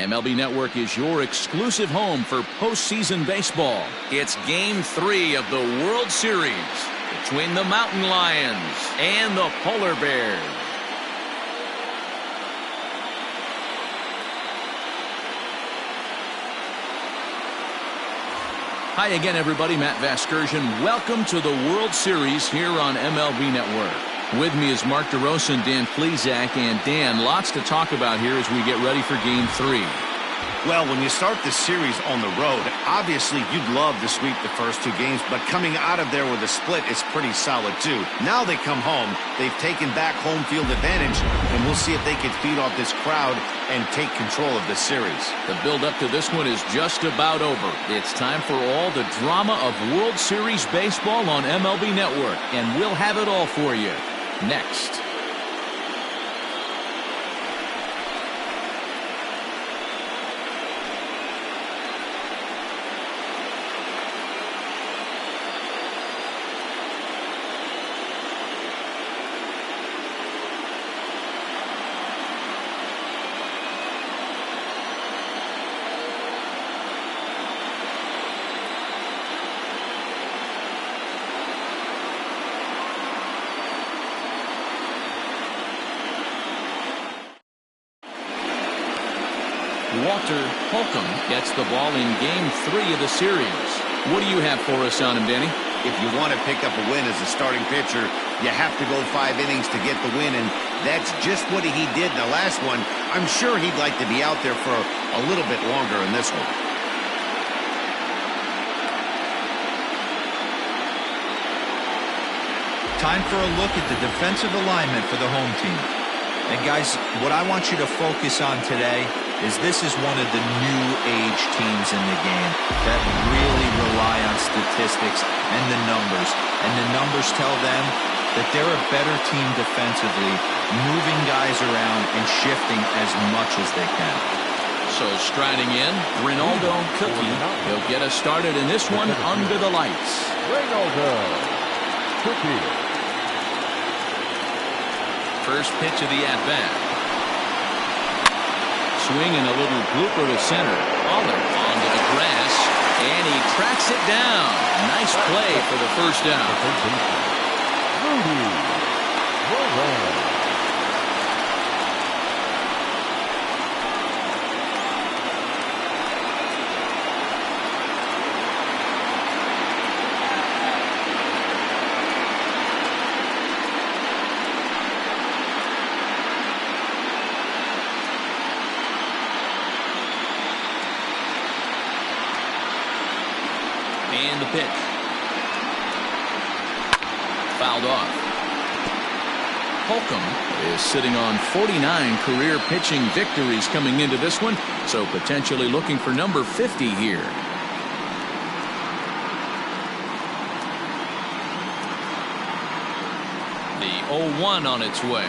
MLB Network is your exclusive home for postseason baseball. It's Game 3 of the World Series between the Mountain Lions and the Polar Bears. Hi again, everybody. Matt Vasgersian. Welcome to the World Series here on MLB Network. With me is Mark DeRosa and Dan Plesac. And Dan, lots to talk about here as we get ready for Game 3. Well, when you start this series on the road, obviously you'd love to sweep the first 2 games, but coming out of there with a split is pretty solid too. Now they come home, they've taken back home field advantage, and we'll see if they can feed off this crowd and take control of this series. The build-up to this one is just about over. It's time for all the drama of World Series baseball on MLB Network, and we'll have it all for you next. Walter Holcomb gets the ball in Game 3 of the series. What do you have for us on him, Danny? If you want to pick up a win as a starting pitcher, you have to go 5 innings to get the win, and that's just what he did in the last one. I'm sure he'd like to be out there for a little bit longer in this one. Time for a look at the defensive alignment for the home team. And guys, what I want you to focus on today is this is one of the new age teams in the game that really rely on statistics and the numbers. And the numbers tell them that they're a better team defensively, moving guys around and shifting as much as they can. So striding in, Ronaldo Cookie. He'll get us started in this one under the lights. Ronaldo Cookie. First pitch of the at-bat. Swing and a little blooper to center. Pollard onto the grass, and he tracks it down. Nice play for the first down. And the pitch. Fouled off. Holcomb is sitting on 49 career pitching victories coming into this one, so potentially looking for number 50 here. The 0-1 on its way.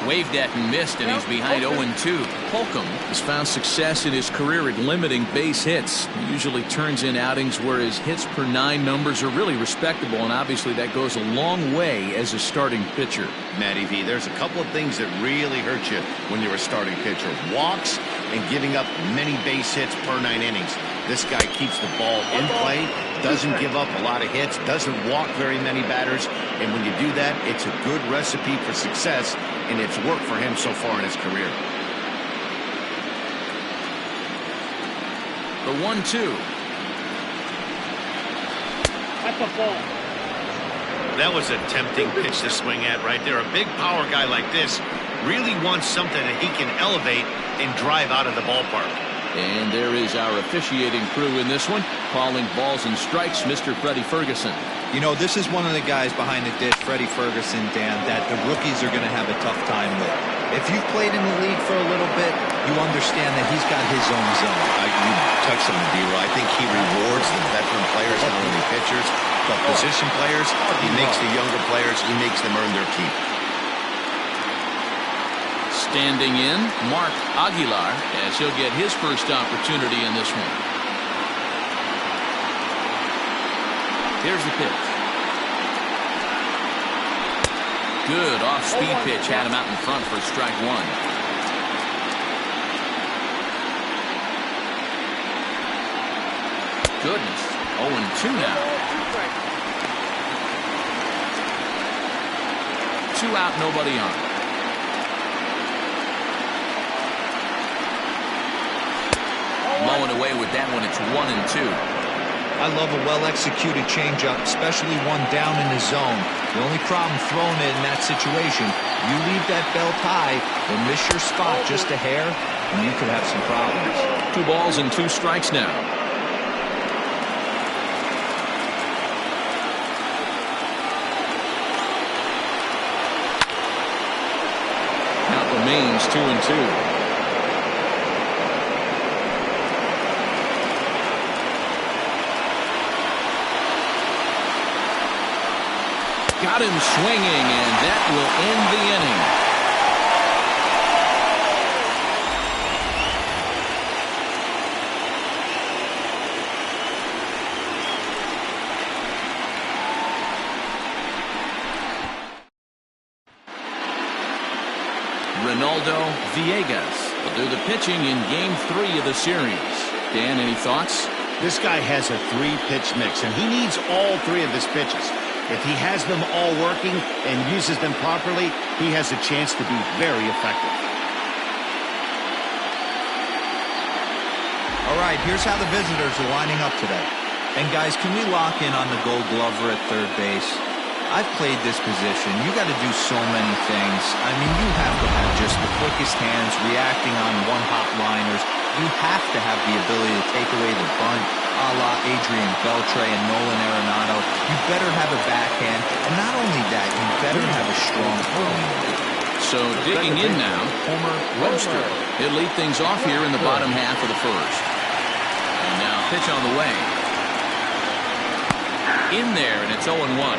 Waved at and missed, and he's behind 0-2. Holcomb has found success in his career at limiting base hits. He usually turns in outings where his hits per 9 numbers are really respectable, and obviously that goes a long way as a starting pitcher. Matty V, there's a couple of things that really hurt you when you're a starting pitcher. Walks and giving up many base hits per 9 innings. This guy keeps the ball in play, doesn't give up a lot of hits, doesn't walk very many batters, and when you do that, it's a good recipe for success, and it's worked for him so far in his career. The 1-2. At the ball. That was a tempting pitch to swing at right there. A big power guy like this really wants something that he can elevate and drive out of the ballpark. And there is our officiating crew in this one, calling balls and strikes, Mr. Freddie Ferguson. You know, this is one of the guys behind the dish, Freddie Ferguson, Dan, that the rookies are going to have a tough time with. If you've played in the league for a little bit, you understand that he's got his own zone. You touched on the D-roll. I think he rewards the veteran players, not only pitchers, but position players. He makes the younger players, he makes them earn their keep. Standing in, Mark Aguilar, as he'll get his first opportunity in this one. Here's the pitch. Good off-speed pitch, had him out in front for strike 1. Goodness. 0-2 now. 2 out, nobody on. Blowing away with that one. It's 1-2. I love a well-executed changeup, especially one down in the zone. The only problem throwing it in that situation, you leave that belt high or miss your spot just a hair, and you could have some problems. 2 balls and 2 strikes now. Count remains 2-2. Got him swinging, and that will end the inning. Ronaldo Villegas will do the pitching in Game 3 of the series. Dan, any thoughts? This guy has a 3-pitch mix, and he needs all 3 of his pitches. If he has them all working and uses them properly, he has a chance to be very effective. All right, here's how the visitors are lining up today. And guys, can we lock in on the Gold Glover at third base? I've played this position. You got to do so many things. I mean, you have to have just the quickest hands, reacting on one-hop-liners. You have to have the ability to take away the bunt, a la Adrian Beltre and Nolan Arenado. You better have a backhand, and not only that, you better have a strong arm. So digging in now, Homer Roaster. He'll lead things off here in the bottom half of the first. And now pitch on the way. In there, and it's 0-1.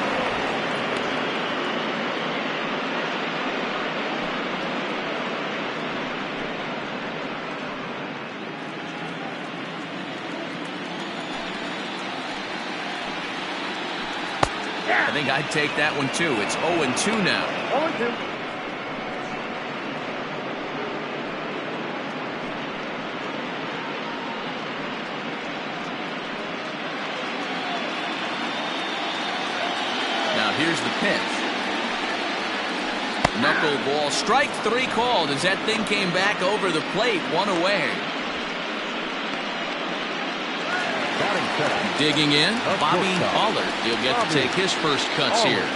I think I'd take that one too. It's 0-2 now. 0-2. Now here's the pitch. Knuckleball, strike 3 called as that thing came back over the plate, 1 away. Digging in, Bobby Pollard. He'll get to take his first cuts here.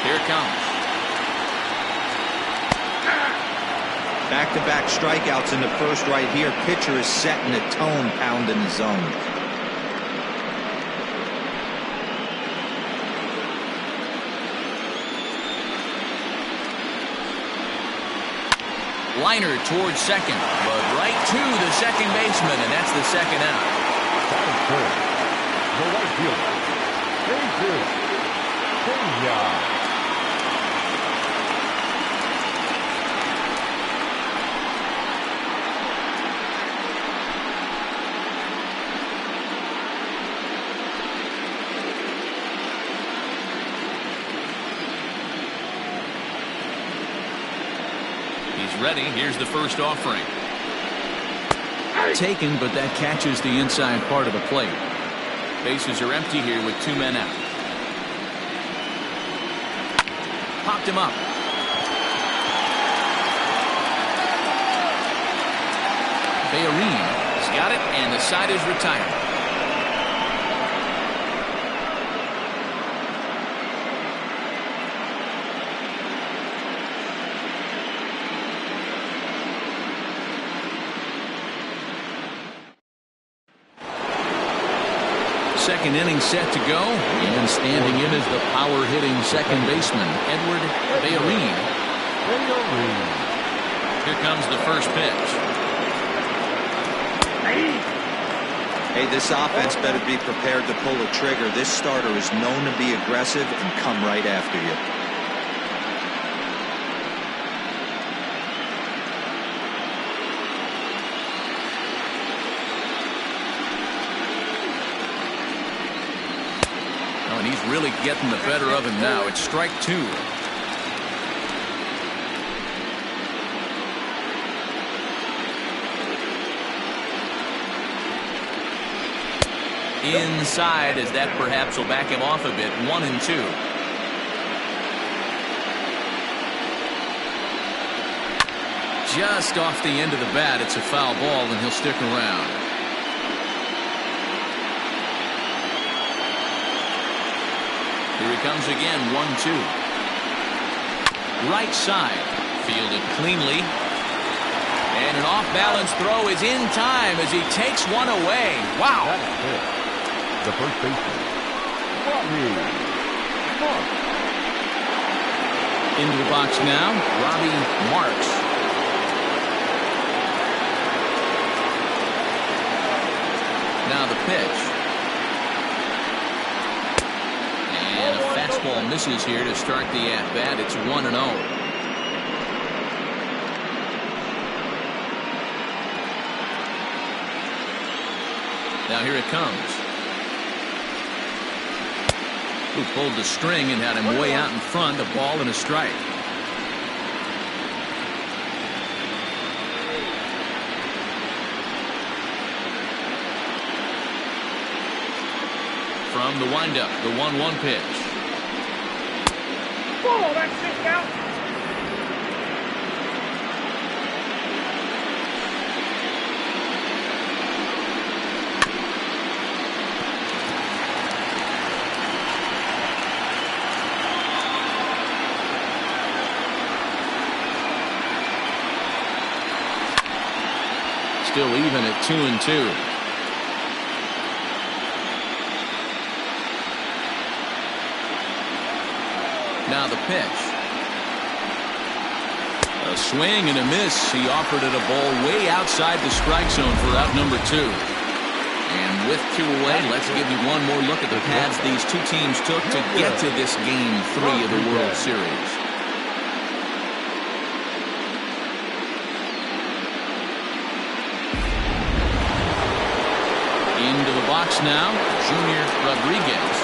Here it comes. Back-to-back strikeouts in the first right here. Pitcher is setting the tone, pounding the zone. Liner towards second, but right to the second baseman, and that's the second out. The right fielder, David Kenya. Ready. Here's the first offering. Taken, but that catches the inside part of the plate. Bases are empty here with 2 men out. Popped him up. Bayerine has got it, and the side is retired. Second inning set to go, and standing in is the power-hitting second baseman, Edward Bayerine. Here comes the first pitch. Hey, this offense better be prepared to pull a trigger. This starter is known to be aggressive and come right after you. And he's really getting the better of him now. It's strike 2. inside, as that perhaps will back him off a bit. 1-2. Just off the end of the bat, it's a foul ball, and he'll stick around. Here he comes again, 1-2. Right side, fielded cleanly. And an off-balance throw is in time as he takes one away. Wow. That's it. The first baseman, Robbie Marks. Into the box now, Robbie Marks. Now the pitch. And a fastball misses here to start the at-bat. It's 1-0. Now here it comes. Who pulled the string and had him way out in front. A ball and a strike. From the windup, the 1-1 pitch. Whoa, that's 6 out. Still even at 2-2. Now the pitch. A swing and a miss. He offered it a ball way outside the strike zone for out number 2. And with 2 away, let's give you one more look at the paths these two teams took to get to this Game 3 of the World Series. Into the box now, Junior Rodriguez.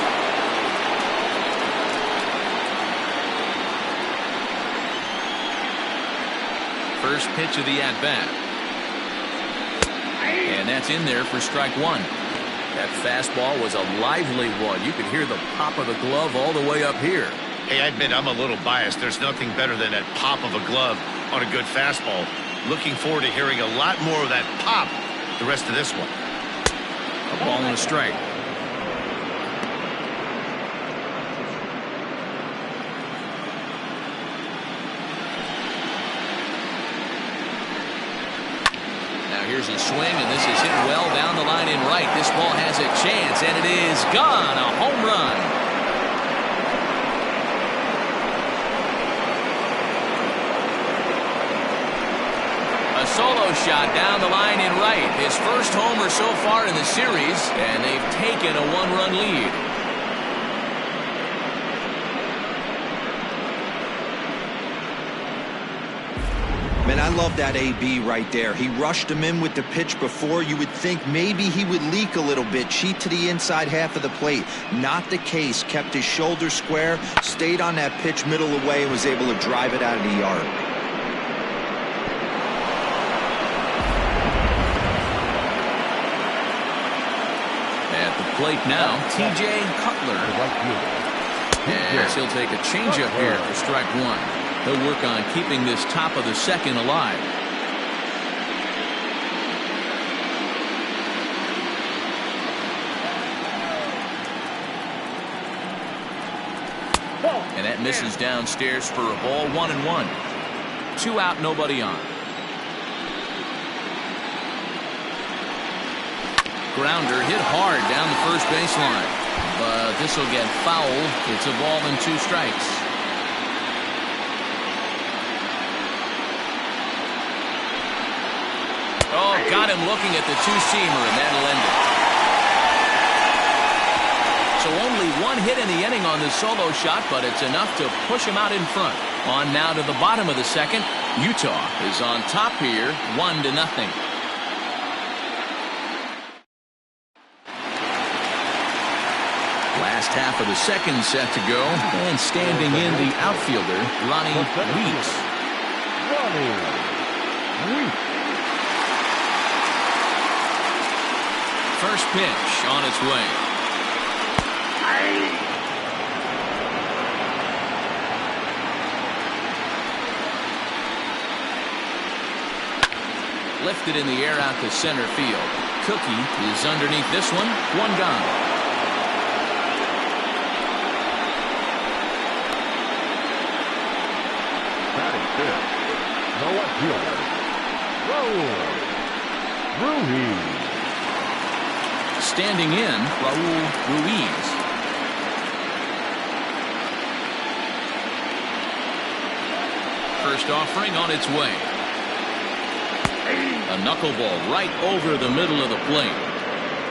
First pitch of the at-bat. And that's in there for strike 1. That fastball was a lively one. You could hear the pop of the glove all the way up here. Hey, I admit I'm a little biased. There's nothing better than that pop of a glove on a good fastball. Looking forward to hearing a lot more of that pop the rest of this one. A ball and a strike. Now here's a swing, and this is hit well down the line in right. This ball has a chance, and it is gone. A home run. Solo shot down the line in right. His first homer so far in the series, and they've taken a 1-run lead. Man, I love that AB right there. He rushed him in with the pitch before. You would think maybe he would leak a little bit, cheat to the inside half of the plate. Not the case. Kept his shoulder square, stayed on that pitch middle away, and was able to drive it out of the yard. Plate now, T.J. Cutler. Yes, he'll take a changeup here for strike 1. He'll work on keeping this top of the second alive. And that misses downstairs for a ball. 1-1. 2 out, nobody on. Grounder hit hard down the first baseline, but this will get fouled. It's a ball and 2 strikes. Oh, got him looking at the 2-seamer, and that'll end it. So only 1 hit in the inning on this solo shot, but it's enough to push him out in front. On now to the bottom of the second. Utah is on top here, 1-0. Last half of the second set to go, and standing in the outfielder, Ronnie Weeks. Ronnie. 2 First pitch on its way. Lifted in the air out to center field. Cookie is underneath this one. One gone. Batting fifth. No outfielder. Raul Ruiz. Standing in, Raul Ruiz. First offering on its way. A knuckleball right over the middle of the plate.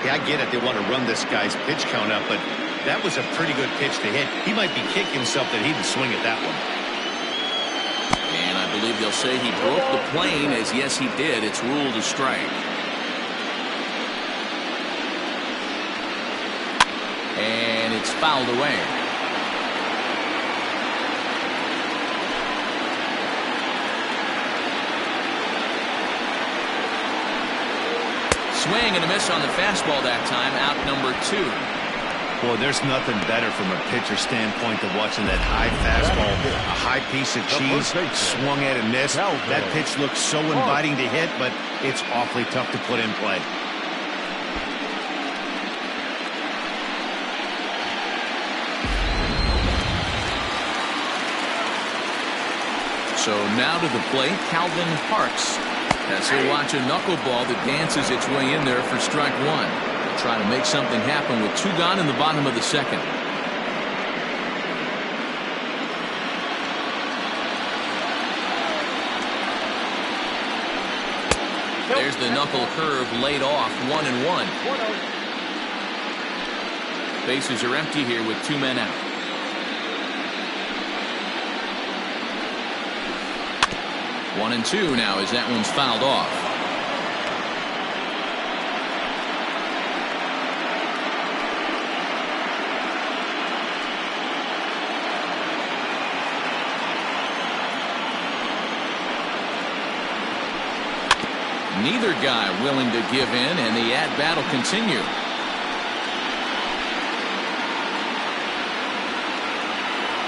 Yeah, I get it. They want to run this guy's pitch count up, but that was a pretty good pitch to hit. He might be kicking himself that he didn't swing at that one. And I believe they'll say he broke the plane, as yes, he did. It's ruled a strike. And it's fouled away. Swing and a miss on the fastball that time. Out number 2. Boy, there's nothing better from a pitcher standpoint than watching that high fastball, a high piece of cheese, swung at and missed. That pitch looks so inviting to hit, but it's awfully tough to put in play. So now to the plate, Calvin Parks. As he'll watch a knuckleball that dances its way in there for strike 1. He'll try to make something happen with 2 gone in the bottom of the second. There's the knuckle curve laid off. 1-1. Bases are empty here with 2 men out. One and 2 now as that one's fouled off. Neither guy willing to give in, and the at-bat will continue.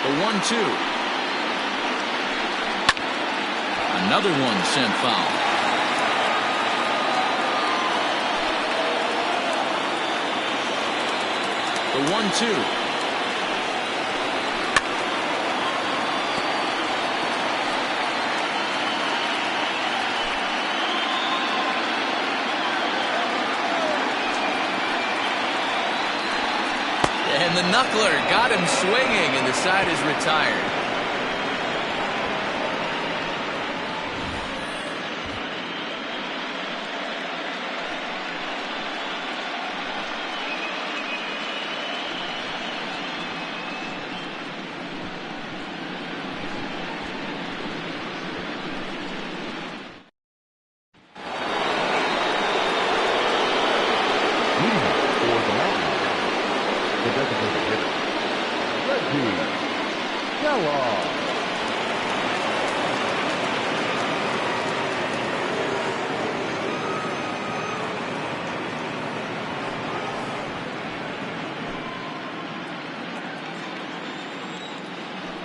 The 1-2. Another one sent foul. The 1-2. And the knuckler got him swinging, and the side is retired.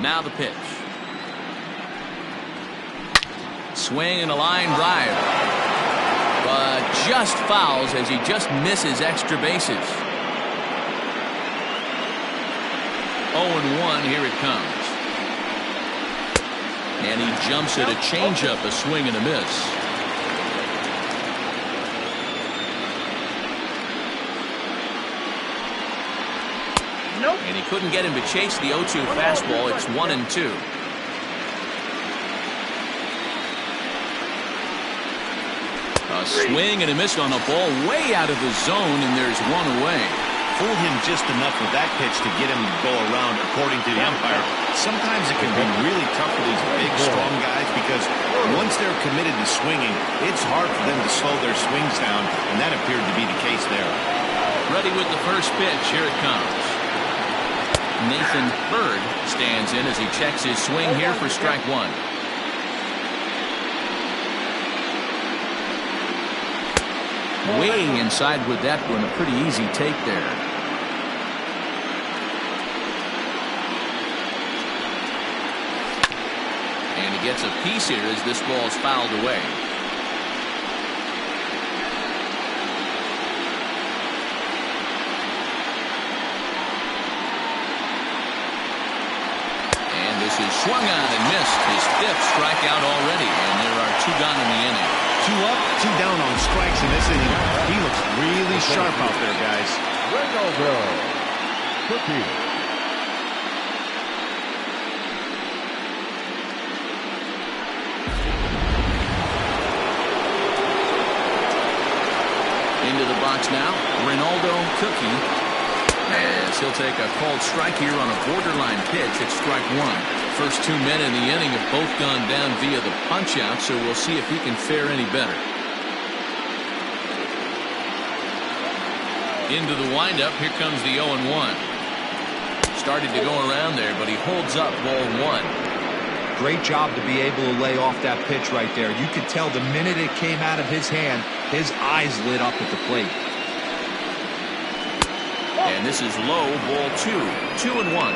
Now the pitch. Swing and a line drive. But just fouls as he just misses extra bases. 0-1, here it comes. And he jumps at a changeup, a swing and a miss. And he couldn't get him to chase the 0-2 fastball. It's 1-2. A swing and a miss on a ball way out of the zone, and there's one away. Fooled him just enough with that pitch to get him to go around, according to the umpire. Sometimes it can be really tough for these big, strong guys because once they're committed to swinging, it's hard for them to slow their swings down, and that appeared to be the case there. Ready with the first pitch. Here it comes. Nathan Bird stands in as he checks his swing here for strike 1. way inside with that one. A pretty easy take there. And he gets a piece here as this ball's fouled away. This is swung on and missed. His 5th strikeout already, and there are 2 gone in the inning. 2 up, 2 down on strikes in this inning. He looks really sharp out there, guys. Winterball. Cookie. Into the box now, Ronaldo Cookie. As he'll take a called strike here on a borderline pitch at strike 1. First 2 men in the inning have both gone down via the punch out, so we'll see if he can fare any better. Into the windup, here comes the 0-1. Started to go around there, but he holds up ball 1. Great job to be able to lay off that pitch right there. You could tell the minute it came out of his hand, his eyes lit up at the plate. And this is low, ball 2. 2-1.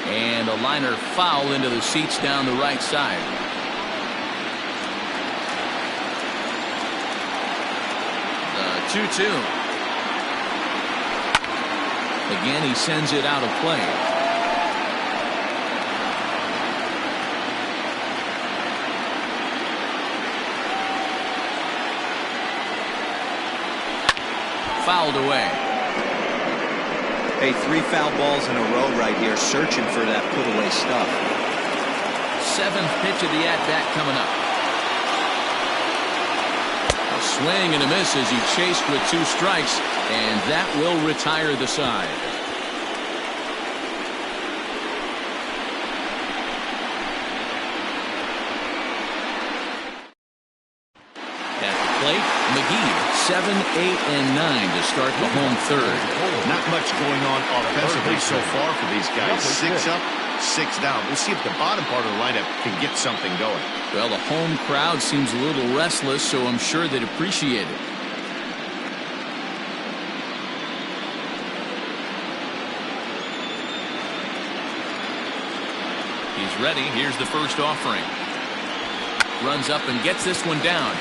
And a liner foul into the seats down the right side. The 2-2. Again, he sends it out of play. Fouled away. Hey, 3 foul balls in a row right here, searching for that put-away stuff. 7th pitch of the at-bat coming up. A swing and a miss as he chased with 2 strikes, and that will retire the side. At the plate, McGee, 7, 8, and 9 to start the home 3rd. Not much going on offensively so far for these guys. 6 up, 6 down. We'll see if the bottom part of the lineup can get something going. Well, the home crowd seems a little restless, so I'm sure they'd appreciate it. He's ready. Here's the first offering. Runs up and gets this one down.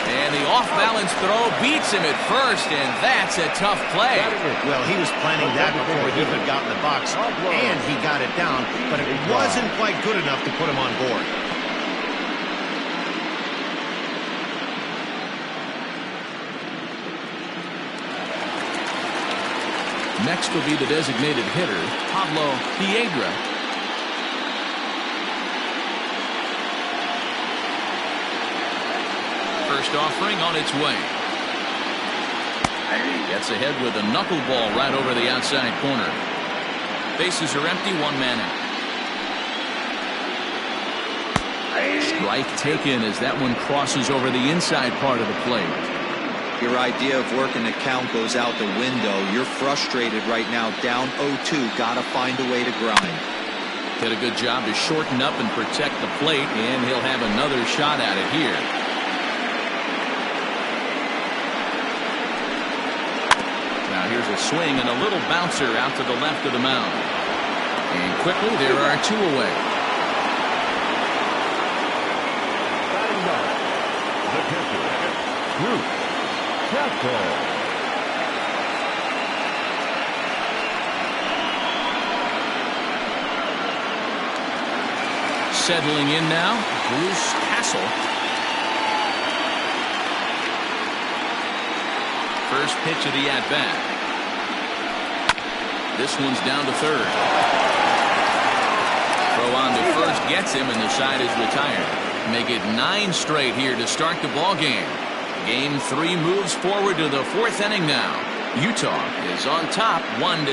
And the off-balance throw beats him at first, and that's a tough play. Well, he was planning that before he even got in the box, and he got it down, but it wasn't quite good enough to put him on board. Next will be the designated hitter, Pablo Piedra. First offering on its way. He gets ahead with a knuckleball right over the outside corner. Bases are empty, 1 man out. Strike taken as that one crosses over the inside part of the plate. Your idea of working the count goes out the window. You're frustrated right now, down 0-2. Gotta find a way to grind. Did a good job to shorten up and protect the plate, and he'll have another shot at it here. Now here's a swing and a little bouncer out to the left of the mound. And quickly there are 2 away. Batting ninth, the catcher, Bruce Castle. Settling in now, Bruce Castle. First pitch of the at-bat. This one's down to 3rd. Throw on to first gets him, and the side is retired. Make it 9 straight here to start the ball game. Game 3 moves forward to the 4th inning now. Utah is on top 1-0.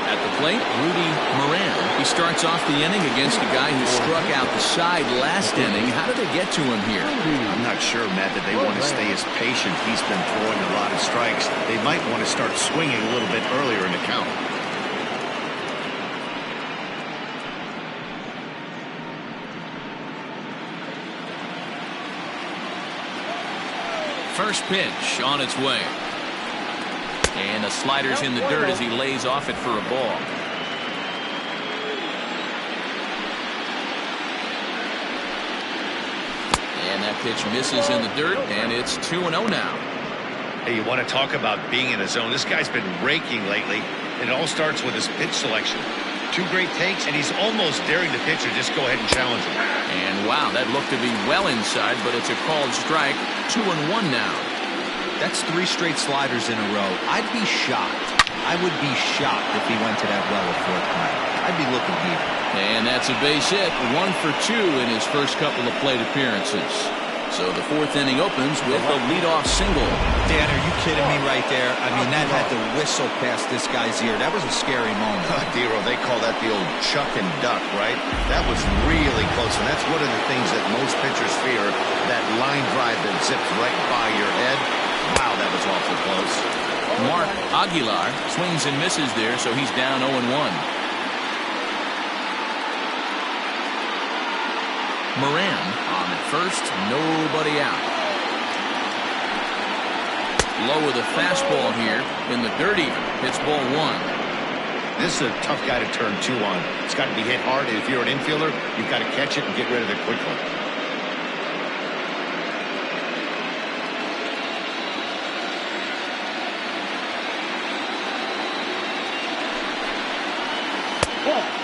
At the plate, Rudy Moran He starts off the inning against a guy who struck out the side last inning. How did they get to him here? I'm not sure, Matt, that they want to stay as patient. He's been throwing a lot of strikes. They might want to start swinging a little bit earlier in the count. First pitch on its way. And the slider's in the dirt as he lays off it for a ball. And that pitch misses in the dirt, and it's 2-0 now. Hey, you want to talk about being in a zone? This guy's been raking lately, and it all starts with his pitch selection. 2 great takes, and he's almost daring the pitcher just go ahead and challenge him. And wow, that looked to be well inside, but it's a called strike. 2-1 now. That's 3 straight sliders in a row. I'd be shocked. I would be shocked if he went to that well a 4th time. I'd be looking here. And that's a base hit. 1 for 2 in his first couple of plate appearances. So the 4th inning opens with a leadoff single. Dan, are you kidding me right there? I mean, that had to whistle past this guy's ear. That was a scary moment. Dero, they call that the old chuck and duck, right? That was really close, and that's one of the things that most pitchers fear, that line drive that zips right by your head. Wow, that was awful close. Mark Aguilar swings and misses there, so he's down 0-1. Moran on at first, nobody out. Low with a fastball here in the dirt even. Hits ball 1. This is a tough guy to turn 2 on. It's got to be hit hard, and if you're an infielder, you've got to catch it and get rid of it quickly.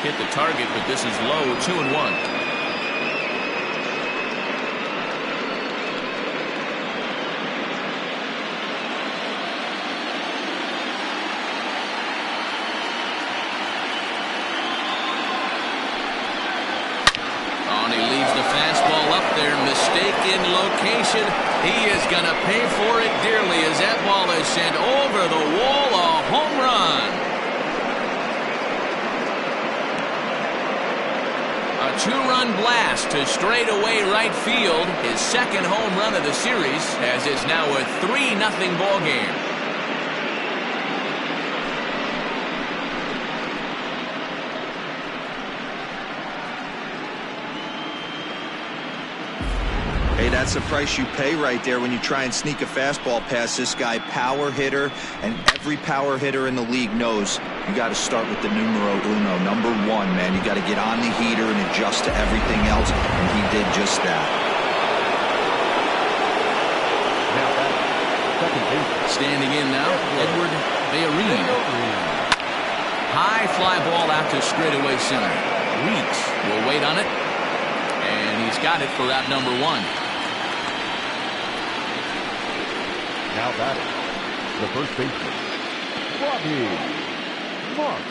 Hit the target, but this is low. 2-1. He leaves the fastball up there. Mistaken location. He is going to pay for it dearly as that ball is sent over the wall. A home run. A 2-run blast to straightaway right field. His 2nd home run of the series, as it's now a 3-0 ball game. Hey, that's the price you pay right there when you try and sneak a fastball past this guy. Power hitter, and every power hitter in the league knows you got to start with the numero uno, number 1, man. You got to get on the heater and adjust to everything else, and he did just that. Standing in now, Edward Bayerine. High fly ball out to straightaway center. Weeks will wait on it, and he's got it for out number 1. Now batting, the first baseman, Robbie Marks.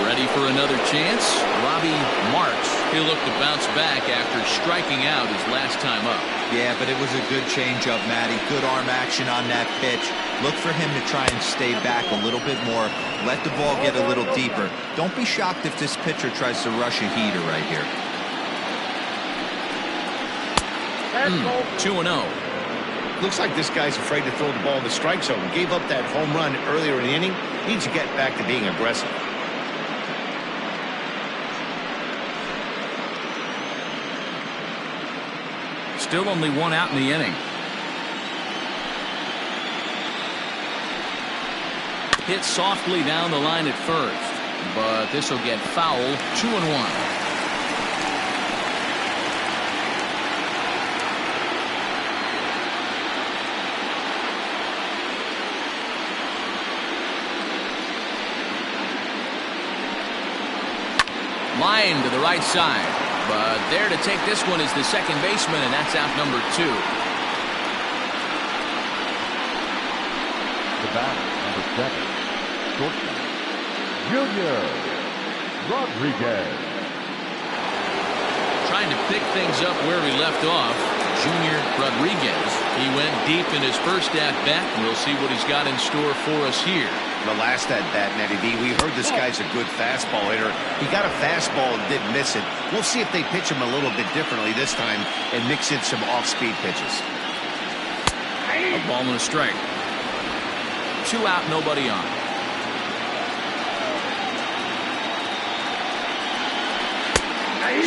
Ready for another chance? Robbie Marks. He'll look to bounce back after striking out his last time up. Yeah, but it was a good changeup, Matty. Good arm action on that pitch. Look for him to try and stay back a little bit more. Let the ball get a little deeper. Don't be shocked if this pitcher tries to rush a heater right here. 2-0. Looks like this guy's afraid to throw the ball in the strike zone. Gave up that home run earlier in the inning. Needs to get back to being aggressive. Still only 1 out in the inning. Hit softly down the line at first, but this will get foul. 2-1. Line to the right side, but there to take this one is the 2nd baseman, and that's out number 2. The batter, number 7, shortstop, Junior Rodriguez. Trying to pick things up where we left off. Junior Rodriguez. He went deep in his first at bat. We'll see what he's got in store for us here. The last at bat, Matty V, we heard this guy's a good fastball hitter. He got a fastball and didn't miss it. We'll see if they pitch him a little bit differently this time and mix in some off-speed pitches. A ball and a strike. 2 out, nobody on.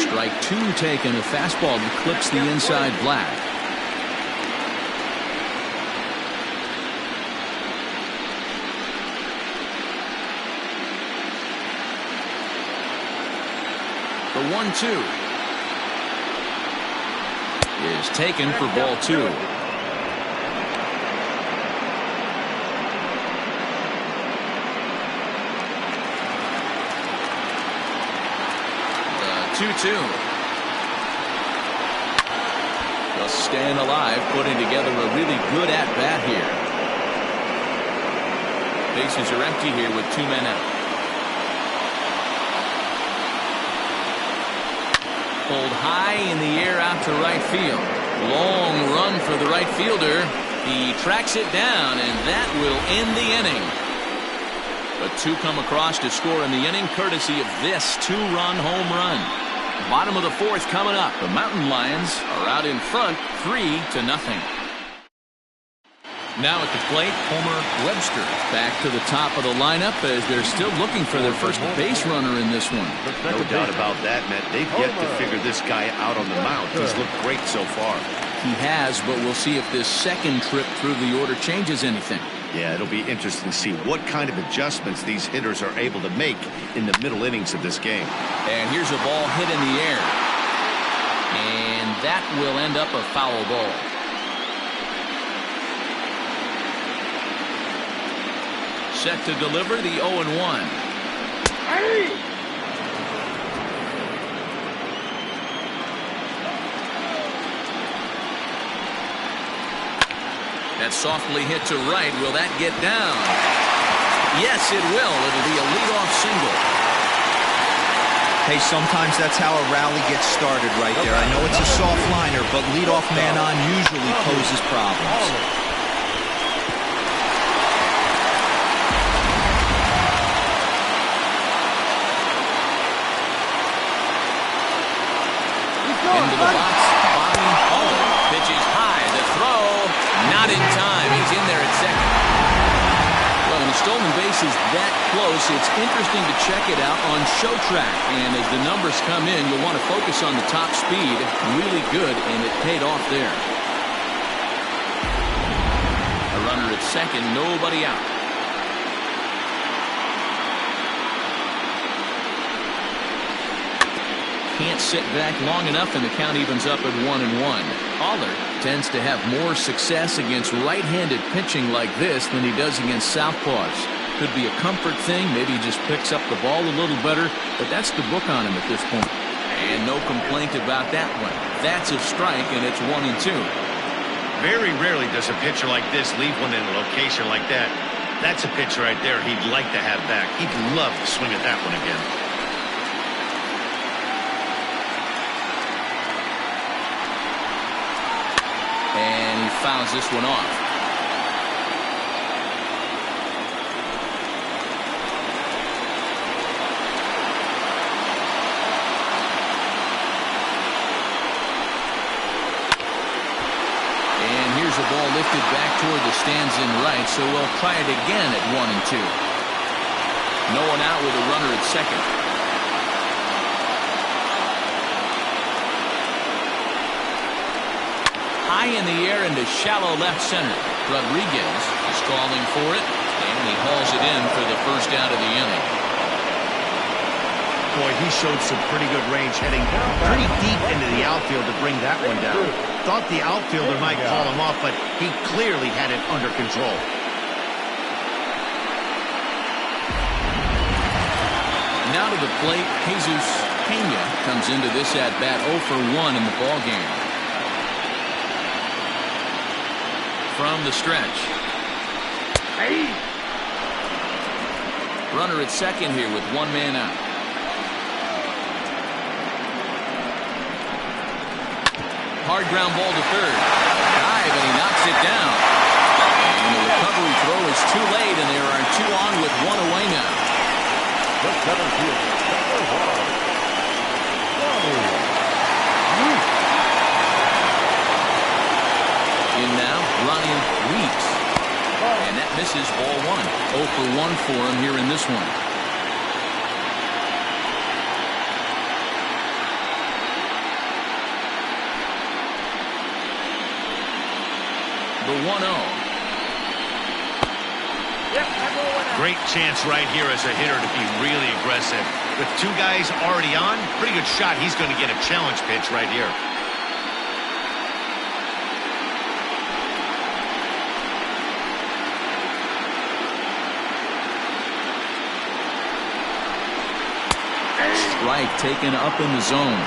Strike 2 taken. A fastball that clips the inside black. The 1-2 is taken for ball 2. The 2-2. Just staying alive, putting together a really good at-bat here. Bases are empty here with 2 men out. Pulled high in the air out to right field. Long run for the right fielder. He tracks it down, and that will end the inning. But 2 come across to score in the inning, courtesy of this 2-run home run. Bottom of the 4th coming up. The Mountain Lions are out in front, 3-0. Now at the plate, Homer Webster back to the top of the lineup as they're still looking for their first base runner in this one. No doubt about that, Matt. They've yet to figure this guy out on the mound. He's looked great so far. He has, but we'll see if this second trip through the order changes anything. Yeah, it'll be interesting to see what kind of adjustments these hitters are able to make in the middle innings of this game. And here's a ball hit in the air. And that will end up a foul ball. Set to deliver the 0-1. That's softly hit to right. Will that get down? Yes, it will. It'll be a leadoff single. Hey, sometimes that's how a rally gets started right there. I know it's a soft liner, but leadoff man on usually poses problems. Into the box, Bobby Holler pitches high. The throw, not in time. He's in there at second. Well, when a stolen base is that close, it's interesting to check it out on show track. And as the numbers come in, you'll want to focus on the top speed. Really good, and it paid off there. A runner at second, nobody out. Can't sit back long enough, and the count evens up at 1-1. Aller tends to have more success against right-handed pitching like this than he does against southpaws. Could be a comfort thing. Maybe he just picks up the ball a little better, but that's the book on him at this point. And no complaint about that one. That's a strike, and it's 1-2. Very rarely does a pitcher like this leave one in a location like that. That's a pitch right there he'd like to have back. He'd love to swing at that one again. And he fouls this one off. And here's a ball lifted back toward the stands in right, so we'll try it again at 1-2. No one out with a runner at second. High in the air into shallow left center. Rodriguez is calling for it, and he hauls it in for the first out of the inning. Boy, he showed some pretty good range heading pretty deep into the outfield to bring that one down. Thought the outfielder might call him off, but he clearly had it under control. Now to the plate, Jesus Pena comes into this at-bat 0 for 1 in the ballgame. From the stretch. Runner at second here with 1 man out. Hard ground ball to third. Dive, and he knocks it down. And the recovery throw is too late, and there are 2 on with Misses ball one. 0 for 1 for him here in this one. The 1-0. Great chance right here as a hitter to be really aggressive. With two guys already on, pretty good shot. He's going to get a challenge pitch right here. Strike taken up in the zone.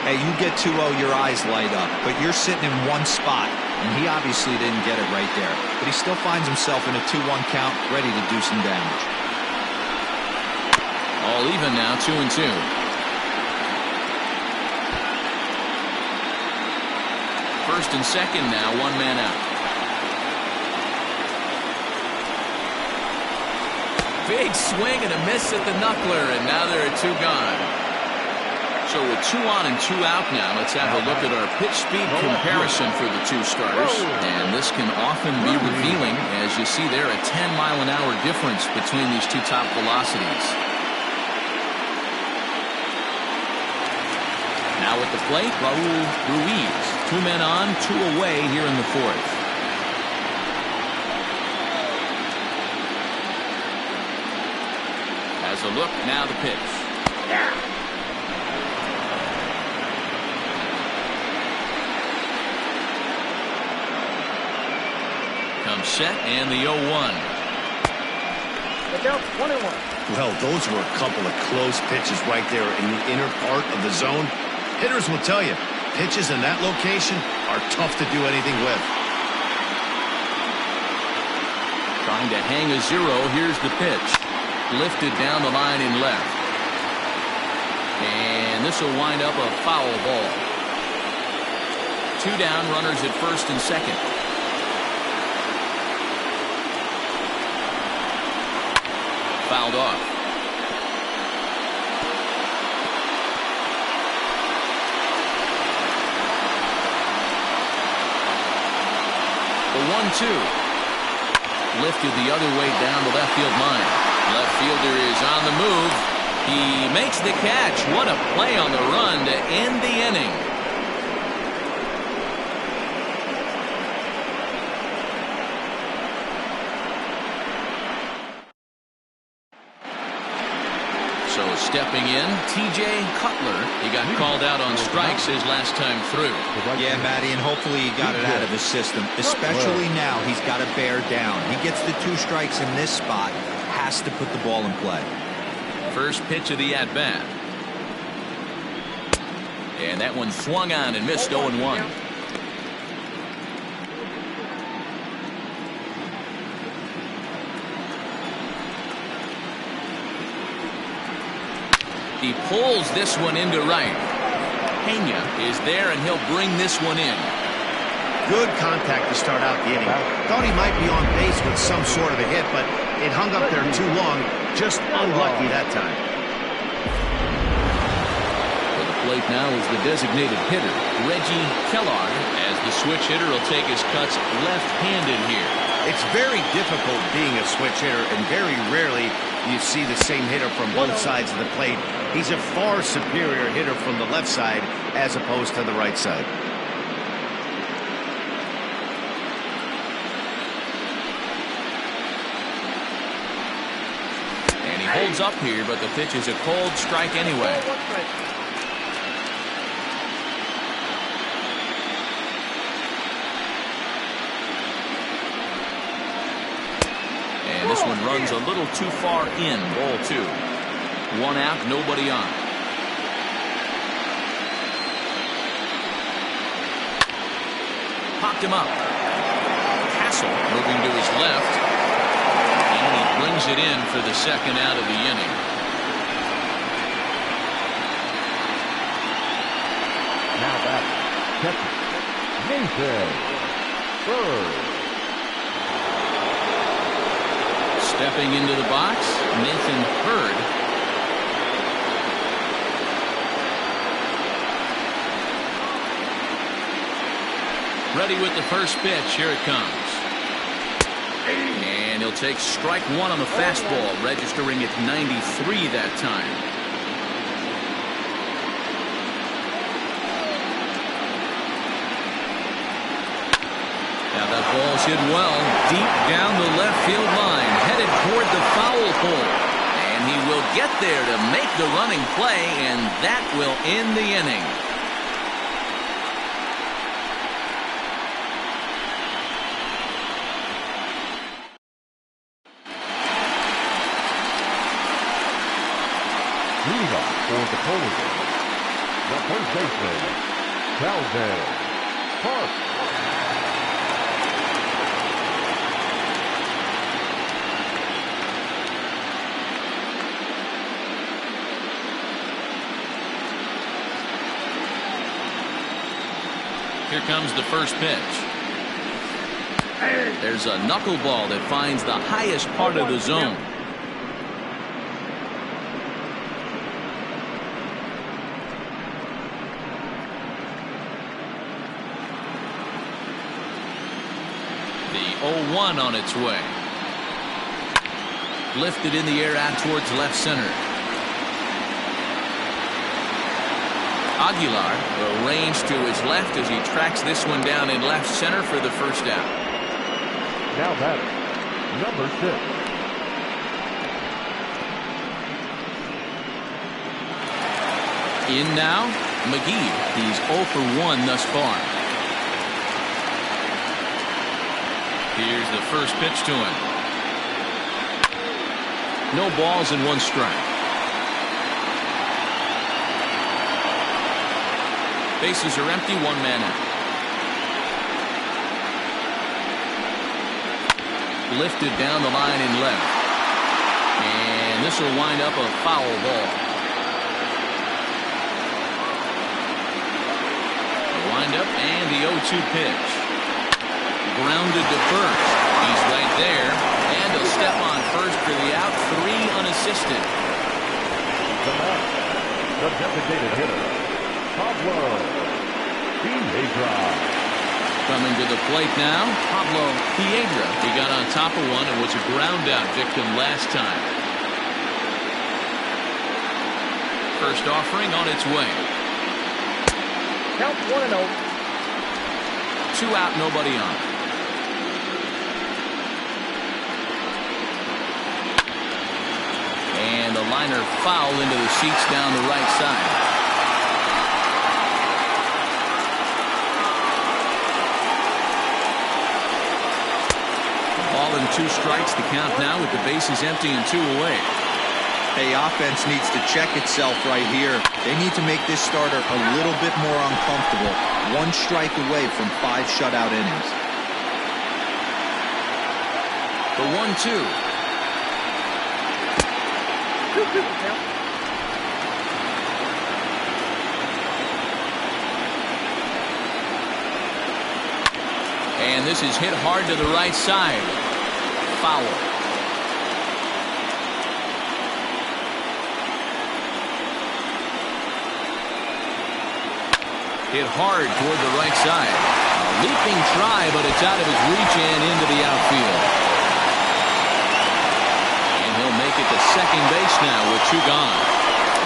Hey, you get 2-0, your eyes light up, but you're sitting in one spot, and he obviously didn't get it right there. But he still finds himself in a 2-1 count, ready to do some damage. All even now, 2-2. First and second now, 1 man out. Big swing and a miss at the knuckler, and now there are 2 gone. So with 2 on and 2 out now, let's have a look at our pitch speed comparison for the 2 starters. And this can often be revealing, as you see there, a 10-mile-an-hour difference between these 2 top velocities. Now at the plate, Raul Ruiz. 2 men on, 2 away here in the 4th. Has a look, now the pitch. Comes set, and the 0-1. Well, those were a couple of close pitches right there in the inner part of the zone. Hitters will tell you, pitches in that location are tough to do anything with. Trying to hang a 0. Here's the pitch. Lifted down the line in left. And this will wind up a foul ball. 2 down, runners at first and second. Fouled off. The 1-2. Lifted the other way down the left field line. Left fielder is on the move. He makes the catch. What a play on the run to end the inning. So stepping in, T.J. Cutler. He got called out on strikes his last time through. Yeah, Matty, and hopefully he got it out of his system. Especially now, he's got to bear down. He gets the 2 strikes in this spot, has to put the ball in play. First pitch of the at-bat. And that one swung on and missed. 0-1. He pulls this one into right. Pena is there, and he'll bring this one in. Good contact to start out the inning. Thought he might be on base with some sort of a hit, but it hung up there too long. Just unlucky that time. For the plate now is the designated hitter, Reggie Kellogg, as the switch hitter will take his cuts left-handed here. It's very difficult being a switch hitter, and very rarely you see the same hitter from both sides of the plate. He's a far superior hitter from the left side as opposed to the right side. And he holds up here, but the pitch is a cold strike anyway. And this one runs a little too far in. Ball 2. 1 out, nobody on. Popped him up. Castle moving to his left. And he brings it in for the 2nd out of the inning. Now back, catcher, Nathan Bird. Stepping into the box, Nathan Bird. Ready with the first pitch. Here it comes. And he'll take strike one on the fastball, registering at 93 that time. Now that ball's hit well, deep down the left field line, headed toward the foul pole. And he will get there to make the running play, and that will end the inning. Lead off for the Cougars, the first baseman, Calvin Park. Here comes the first pitch. There's a knuckleball that finds the highest part of the zone. The 0-1 on its way. Lifted in the air out towards left center. Aguilar arranged to his left as he tracks this one down in left center for the first out. Now batter, number 6. In now, McGee. He's 0 for 1 thus far. Here's the first pitch to him. No balls and 1 strike. Bases are empty, 1 man out. Lifted down the line in left. And this will wind up a foul ball. The windup and the 0-2 pitch. Grounded to first. He's right there. And he'll step on first for the out. 3 unassisted. The designated hitter, Pablo Piedra. Coming to the plate now, Pablo Piedra. He got on top of one and was a ground out victim last time. First offering on its way. Count 1-0. 2 out, nobody on. And the liner foul into the seats down the right side. Ball and 2 strikes to count now with the bases empty and 2 away. Hey, offense needs to check itself right here. They need to make this starter a little bit more uncomfortable. 1 strike away from 5 shutout innings. The 1-2. 2-2 count. And this is hit hard to the right side. Foul. Hit hard toward the right side. A leaping try, but it's out of his reach and into the outfield. And he'll make it to second base now with 2 gone.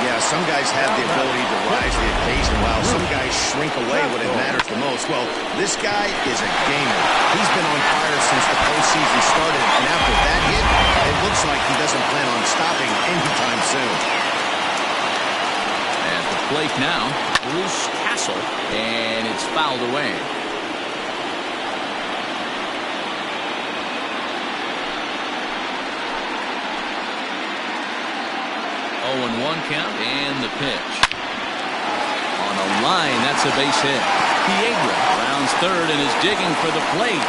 Yeah, some guys have the ability to rise to the occasion while some guys shrink away when it matters the most. Well, this guy is a gamer. He's been on fire since the postseason started, and after that hit, it looks like he doesn't plan on stopping anytime soon. At the plate now, Bruce Castle, and it's fouled away. 0-1 count and the pitch. On a line, that's a base hit. Piedra rounds third and is digging for the plate.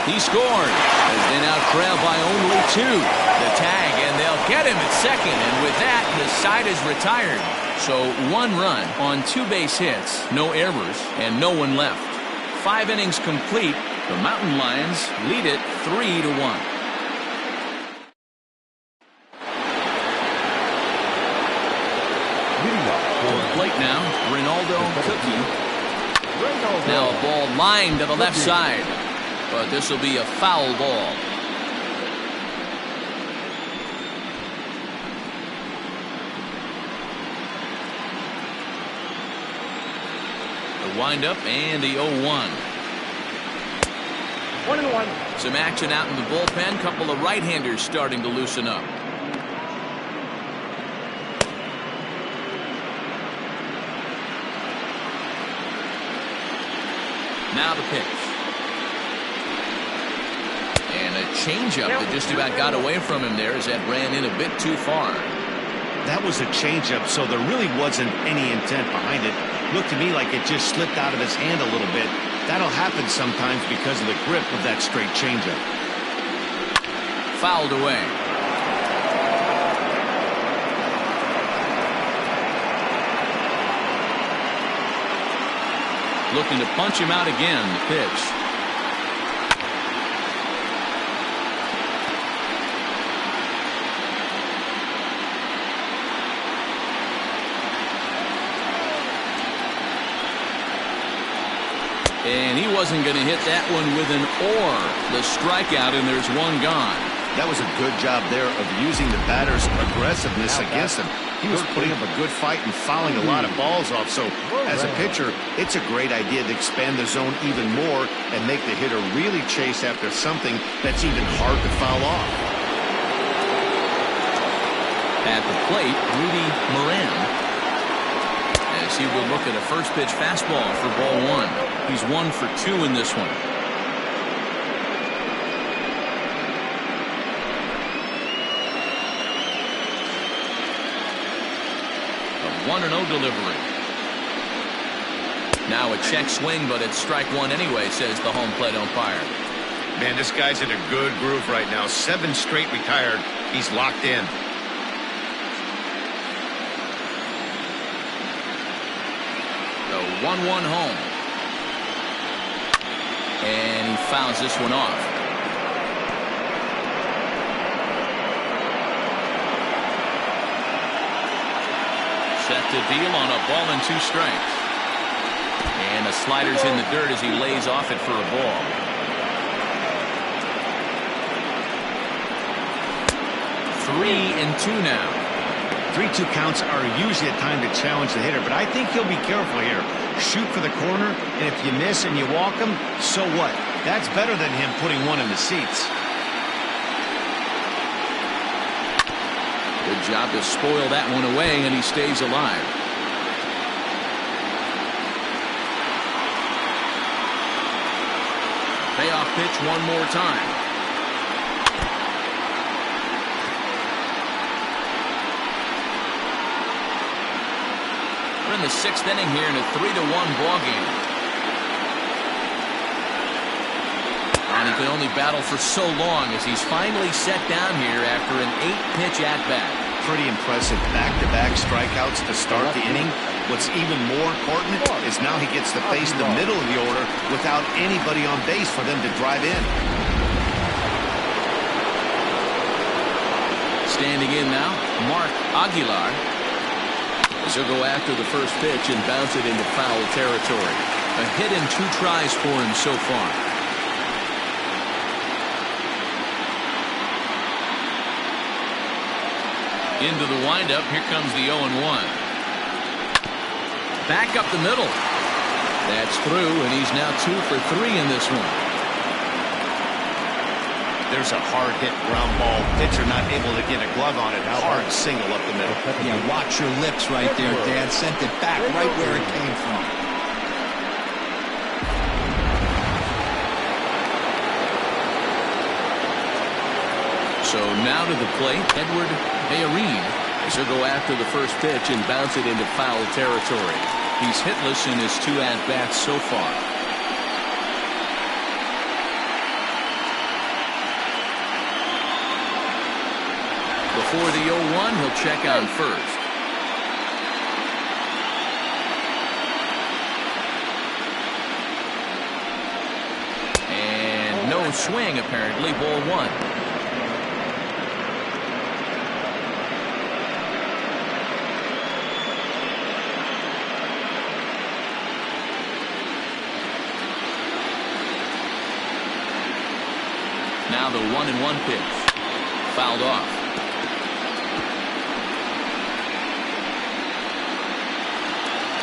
He scored as they now trail by only 2. The tag, and they'll get him at second, and with that, the side is retired. So 1 run on 2 base hits, no errors, and no one left. 5 innings complete. The Mountain Lions lead it 3-1. Plate now, Ronaldo Cookie. Now a ball lined to the left side, but this will be a foul ball. windup and the 0-1. 1-1. Some action out in the bullpen. Couple of right-handers starting to loosen up. Now the pitch. And a changeup that just about got away from him there as that ran in a bit too far. That was a changeup, so there really wasn't any intent behind it. Looked to me like it just slipped out of his hand a little bit. That'll happen sometimes because of the grip of that straight changeup. Fouled away. Looking to punch him out again. The pitch. And he wasn't going to hit that one with an or. The strikeout, and there's one gone. That was a good job there of using the batter's aggressiveness against him. He was putting up a good fight and fouling a lot of balls off. So as a pitcher, it's a great idea to expand the zone even more and make the hitter really chase after something that's even hard to foul off. At the plate, Rudy Moran, as he will look at a first pitch fastball for ball one. He's 1 for 2 in this one. A 1-0 delivery. Now a check swing, but it's strike one anyway, says the home plate umpire. Man, this guy's in a good groove right now. 7 straight retired. He's locked in. The 1-1 home. And he fouls this one off. Set to deal on a ball and 2 strikes. And the slider's in the dirt as he lays off it for a ball. Three and 2 now. 3-2 counts are usually a time to challenge the hitter, but I think he'll be careful here. Shoot for the corner, and if you miss and you walk him, so what? That's better than him putting one in the seats. Good job to spoil that one away, and he stays alive. Payoff pitch one more time. We're in the 6th inning here in a 3-1 ball game. And he can only battle for so long as he's finally set down here after an 8-pitch at-bat. Pretty impressive back-to-back strikeouts to start the inning. What's even more important is now he gets to face the middle of the order without anybody on base for them to drive in. Standing in now, Mark Aguilar. As he'll go after the first pitch and bounce it into foul territory. A hit in 2 tries for him so far. Into the windup. Here comes the 0-1. Back up the middle. That's through, and he's now 2 for 3 in this one. There's a hard hit ground ball. Pitcher not able to get a glove on it. Hard single up the middle. Yeah, watch your lips right there, Dad. Sent it back right where it came from. So now to the plate, Edward Bayarin, as he'll go after the first pitch and bounce it into foul territory. He's hitless in his 2 at-bats so far. Before the 0-1, he'll check on first. And no swing, apparently. Ball 1. Now the 1-1 pitch. Fouled off.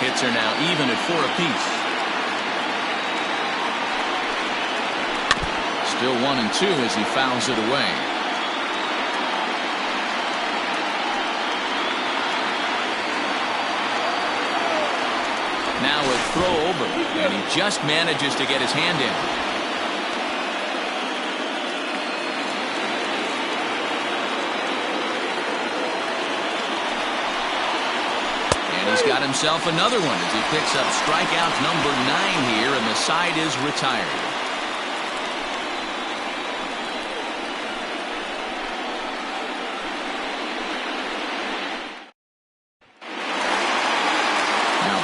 Hits are now even at 4 apiece. Still 1-2 as he fouls it away. Now a throw over, and he just manages to get his hand in. And he's got himself another one as he picks up strikeout number 9 here, and the side is retired.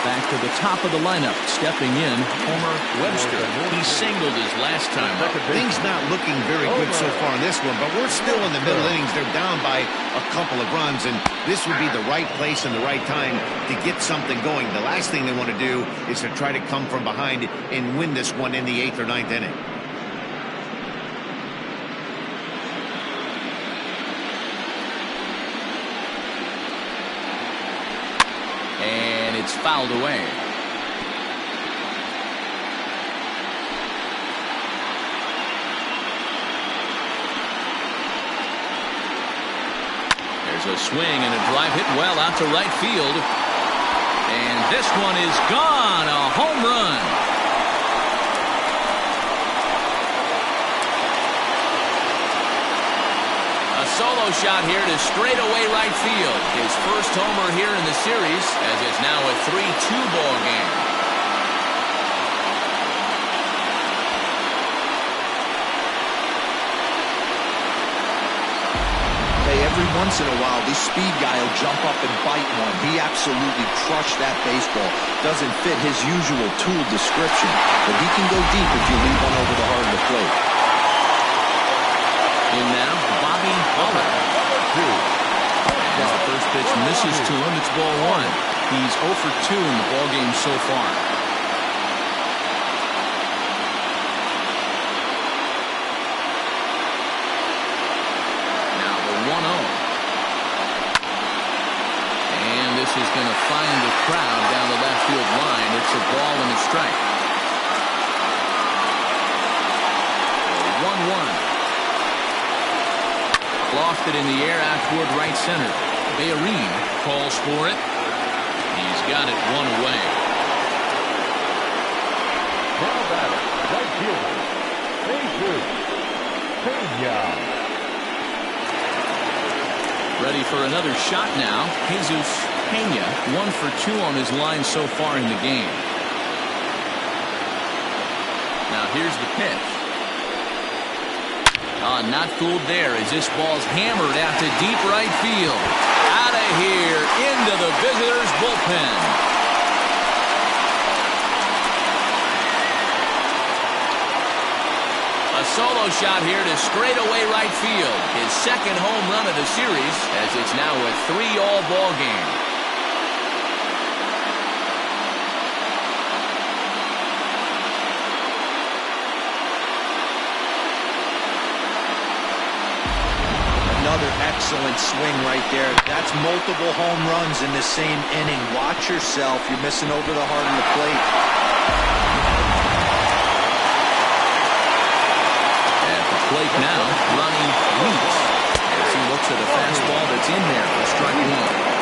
Back to the top of the lineup, stepping in, Homer Webster. He singled his last time up. Things not looking very good so far in this one, but we're still in the middle innings. They're down by a couple of runs, and this would be the right place and the right time to get something going. The last thing they want to do is to try to come from behind and win this one in the 8th or 9th inning. It's fouled away. There's a swing and a drive hit well out to right field. And this one is gone. A home run. A solo shot here to straightaway right field. His first homer here in the series, as it's now a 3-2 ball game. Hey, every once in a while, this speed guy will jump up and bite one. He absolutely crushed that baseball. Doesn't fit his usual tool description, but he can go deep if you leave one over the heart of the plate. In now, Bobby Buller. As the first pitch misses to him, it's ball 1. He's 0 for 2 in the ball game so far. Now the 1-0. And this is going to find the crowd down the left field line. It's a ball and a strike. 1-1. Lofted in the air out toward right center. Bayerine calls for it. He's got it one away. Now batter, right fielder, Jesus Pena. Ready for another shot now. Jesus Pena, 1 for 2 on his line so far in the game. Now here's the pitch. Not fooled there as this ball's hammered out to deep right field. Out of here into the visitors' bullpen. A solo shot here to straightaway right field. His second home run of the series, as it's now a 3-all ball game. Another excellent swing right there. That's multiple home runs in the same inning. Watch yourself. You're missing over the heart of the plate. At the plate now, Ronnie Weeks, as he looks at a fastball that's in there for strike 1.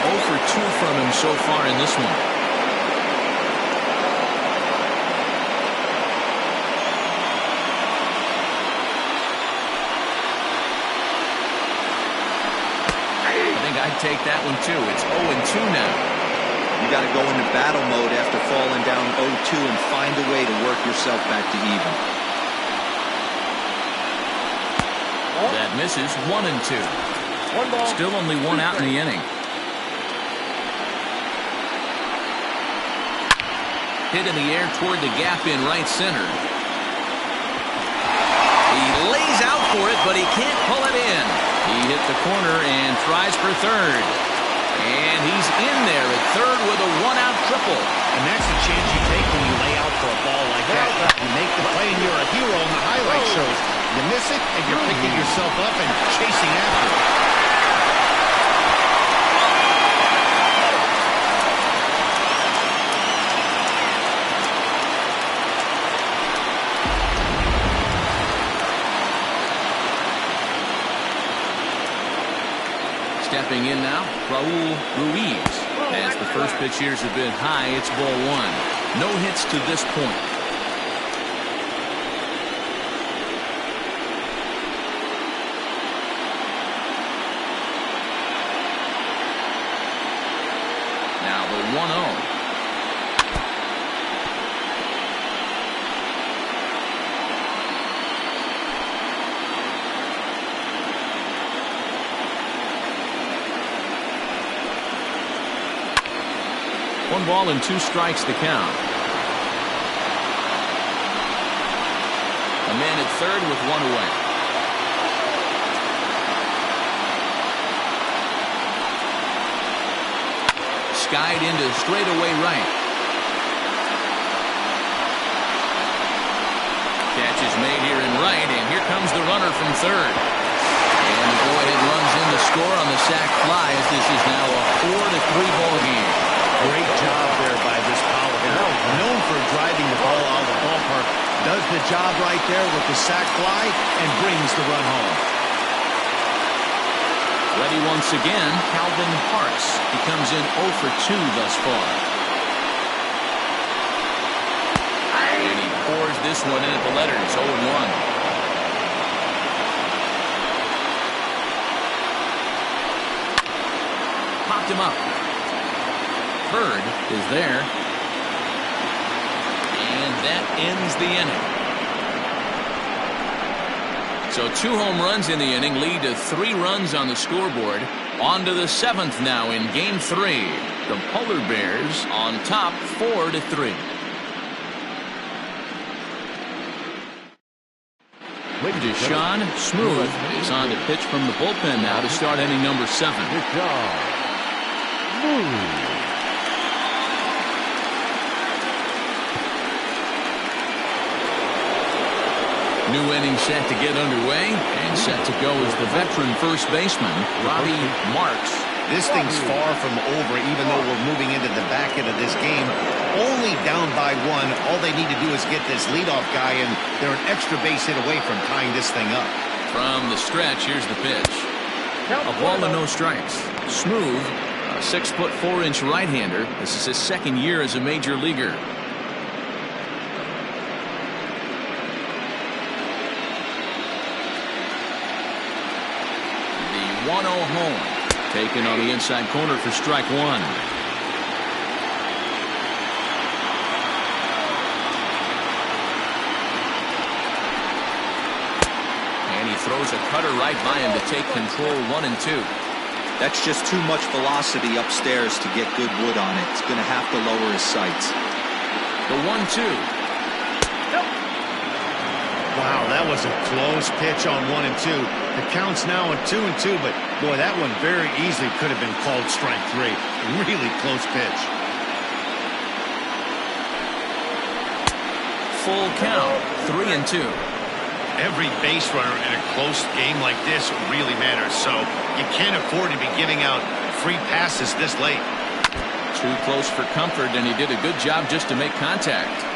0 for 2 from him so far in this one. I'd take that one too. It's 0-2 now. You got to go into battle mode after falling down 0-2 and find a way to work yourself back to even. That misses. 1-2. Still only 1 out in the inning. Hit in the air toward the gap in right center. He lays out for it, but he can't pull it in. He hit the corner and tries for third. And he's in there at third with a 1-out triple. And that's the chance you take when you lay out for a ball like that. You make the play and you're a hero in the highlight shows. You miss it and you're picking yourself up and chasing after it. Stepping in now, Raul Ruiz. As the first pitch here is a bit high, it's ball one. No hits to this point. Now the 1-0. One ball and 2 strikes the count. A man at third with 1 away. Skied into straightaway right. Catch is made here in right, and here comes the runner from third. And the go-ahead runs in to score on the sac fly, as this is now a 4-3 ball game. Great job there by this power hitter. Known for driving the ball out of the ballpark. Does the job right there with the sac fly and brings the run home. Ready once again, Calvin Parks. He comes in 0 for 2 thus far. And he pours this one in at the letters, 0-1. Popped him up. Bird is there. And that ends the inning. So 2 home runs in the inning lead to 3 runs on the scoreboard. On to the 7th now in game 3. The Polar Bears on top 4-3. Deshaun Smooth is on to pitch from the bullpen now to start inning number 7. New inning set to get underway, and set to go is the veteran first baseman, Robbie Marks. This thing's far from over, even though we're moving into the back end of this game. Only down by 1. All they need to do is get this leadoff guy, and they're an extra base hit away from tying this thing up. From the stretch, here's the pitch. A ball and no strikes. Smooth, a 6'4" right-hander. This is his 2nd year as a major leaguer. The 1-0 home. Taken on the inside corner for strike 1. And he throws a cutter right by him to take control 1-2. That's just too much velocity upstairs to get good wood on it. It's going to have to lower his sights. The 1-2. Wow, that was a close pitch on 1-2. The count's now on 2-2, but boy, that one very easily could have been called strike 3. Really close pitch. Full count, 3-2. Every base runner in a close game like this really matters, so you can't afford to be giving out free passes this late. Too close for comfort, and he did a good job just to make contact.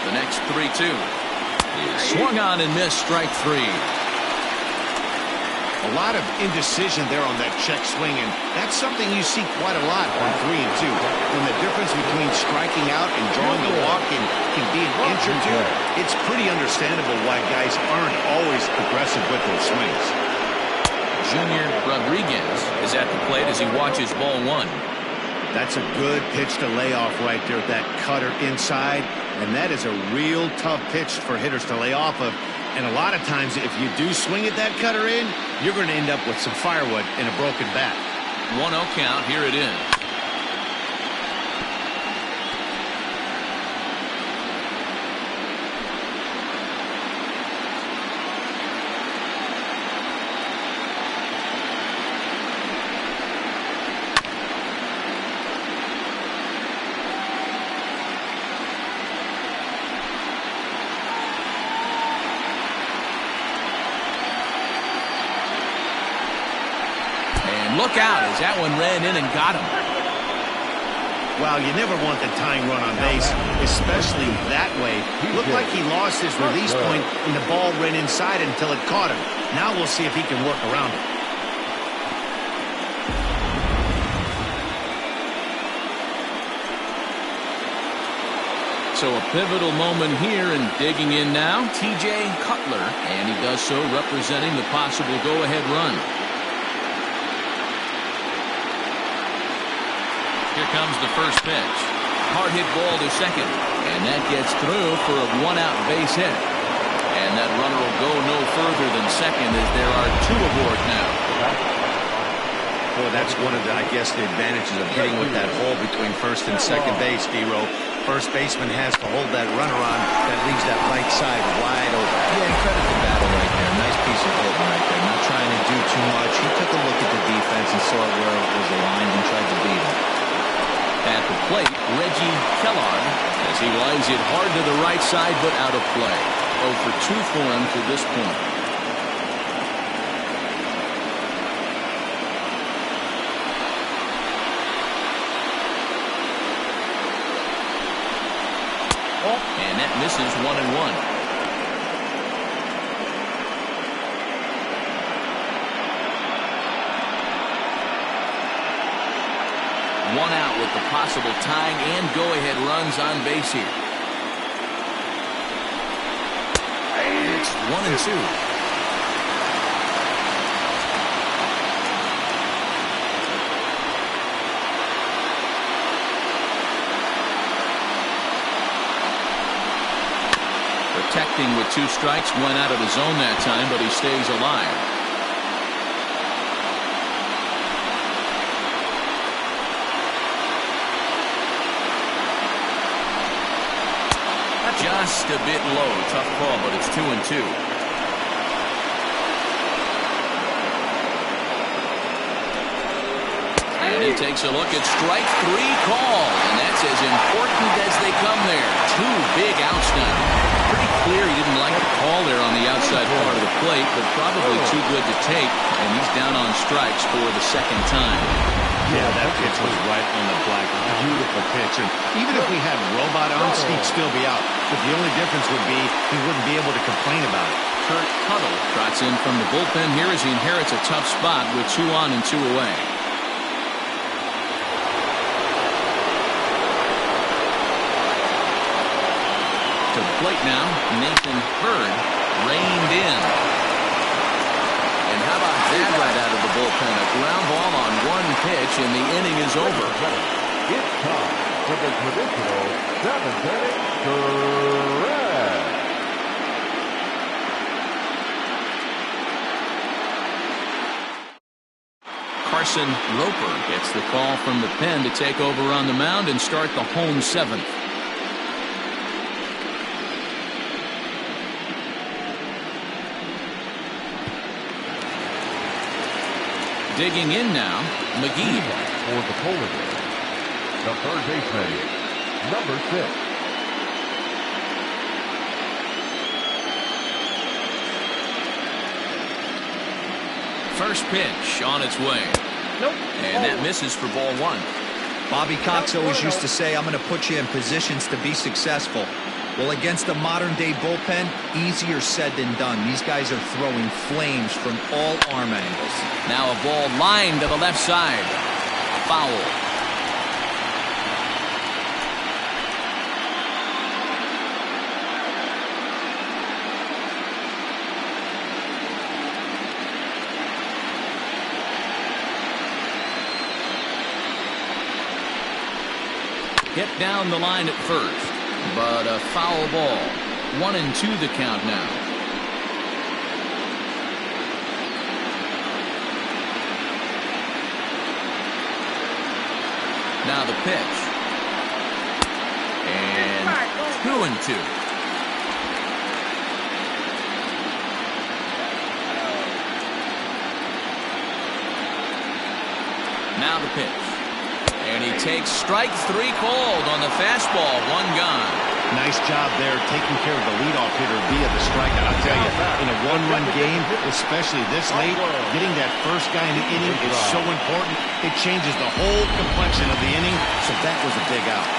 The next 3-2 is swung on and missed, strike 3. A lot of indecision there on that check swing, and that's something you see quite a lot on 3-2. When the difference between striking out and drawing a walk can be an inch or 2, it's pretty understandable why guys aren't always aggressive with those swings. Junior Rodriguez is at the plate as he watches ball 1. That's a good pitch to lay off right there, that cutter inside, and that is a real tough pitch for hitters to lay off of. And a lot of times, if you do swing at that cutter in, you're going to end up with some firewood and a broken bat. 1-0 count. Here it is. Look out as that one ran in and got him. Well, you never want the tying run on base, especially that way. Looked like he lost his release point, and the ball ran inside until it caught him. Now we'll see if he can work around it. So a pivotal moment here, and digging in now, T.J. Cutler, and he does so representing the possible go-ahead run. Here comes the first pitch. Hard hit ball to second, and that gets through for a one-out base hit. And that runner will go no further than second as there are two aboard now. Boy, that's one of the, I guess, the advantages of hitting with that hole between first and second base, D-Row. First baseman has to hold that runner on that leaves that right side wide open. Yeah, and credit to Battle right there. Nice piece of hitting right there. Not trying to do too much. He took a look at the defense and saw where it was aligned and tried to beat it. At the plate, Reggie Kellogg, as he lines it hard to the right side but out of play. 0 for 2 for him to this point. And that misses 1-1. One out with the possible tying and go-ahead runs on base here. It's 1-2. Protecting with 2 strikes, went out of the zone that time, but he stays alive. Just a bit low. Tough call, but it's 2-2. And he takes a look at strike 3 call, and that's as important as they come there. 2 big outs now. Pretty clear he didn't like the call there on the outside part of the plate, but probably too good to take, and he's down on strikes for the second time. Yeah, that pitch was right on the black. Beautiful pitch. And even if we had robot arms, he'd still be out. But the only difference would be he wouldn't be able to complain about it. Kurt Tuttle trots in from the bullpen here as he inherits a tough spot with 2 on and 2 away. To the plate now, Nathan Bird reined in. And how about that right out of the bullpen? A ground ball on 1 pitch, and the inning is over. It's time for the traditional 7th inning stretch. Carson Roper gets the call from the pen to take over on the mound and start the home 7th. Digging in now, McGee. For the Polar Bears, the third baseman, number 6. First pitch on its way. Nope. And that misses for ball 1. Bobby Cox always used to say, I'm going to put you in positions to be successful. Well, against a modern-day bullpen, easier said than done. These guys are throwing flames from all arm angles. Now a ball lined to the left side. Foul. Hit down the line at first. But a foul ball. 1-2 the count now. Now the pitch. And 2-2. Now the pitch. And he takes strike 3 called on the fastball. 1 gone. Nice job there taking care of the leadoff hitter via the strikeout. I'll tell you, in a one-run game, especially this late, getting that first guy in the inning is so important. It changes the whole complexion of the inning, so that was a big out.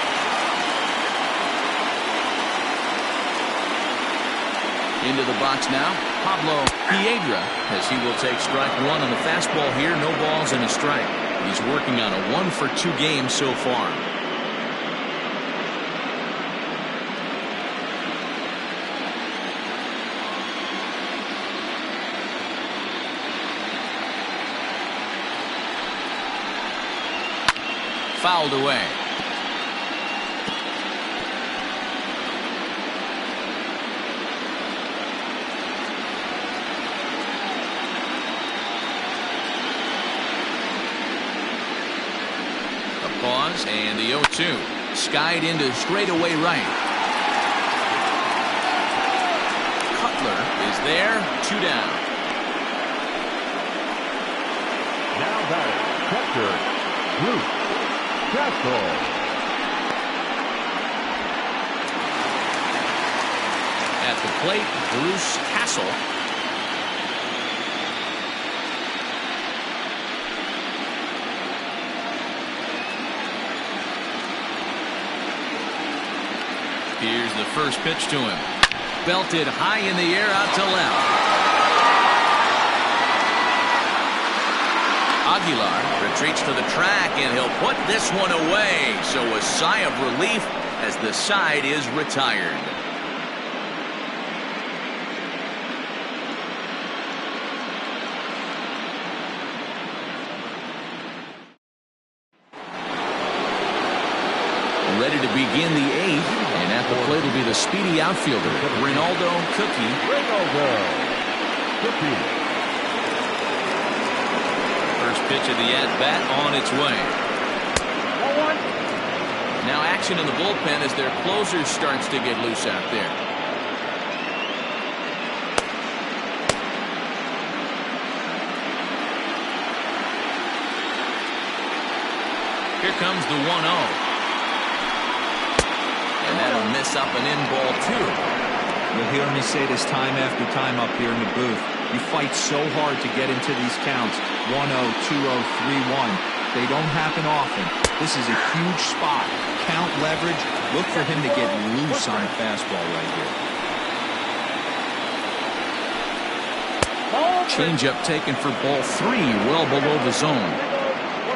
Into the box now, Pablo Piedra, as he will take strike one on the fastball here. No balls and a strike. He's working on a 1-for-2 game so far. Fouled away. A pause and the 0-2. Skied into straightaway right. Cutler is there. 2 down. Now batting, catcher, Bruce Castle. At the plate, Bruce Castle. Here's the first pitch to him. Belted high in the air out to left. Aguilar retreats to the track, and he'll put this one away. So a sigh of relief as the side is retired. Ready to begin the 8th, and at the plate will be the speedy outfielder, Ronaldo Cookie. First pitch of the at-bat on its way. Now action in the bullpen as their closer starts to get loose out there. Here comes the 1-0. And that'll miss up and in ball 2. You'll hear me say this time after time up here in the booth. You fight so hard to get into these counts. 1-0, 2-0, 3-1. They don't happen often. This is a huge spot. Count leverage. Look for him to get loose on a fastball right here. Changeup taken for ball 3, well below the zone.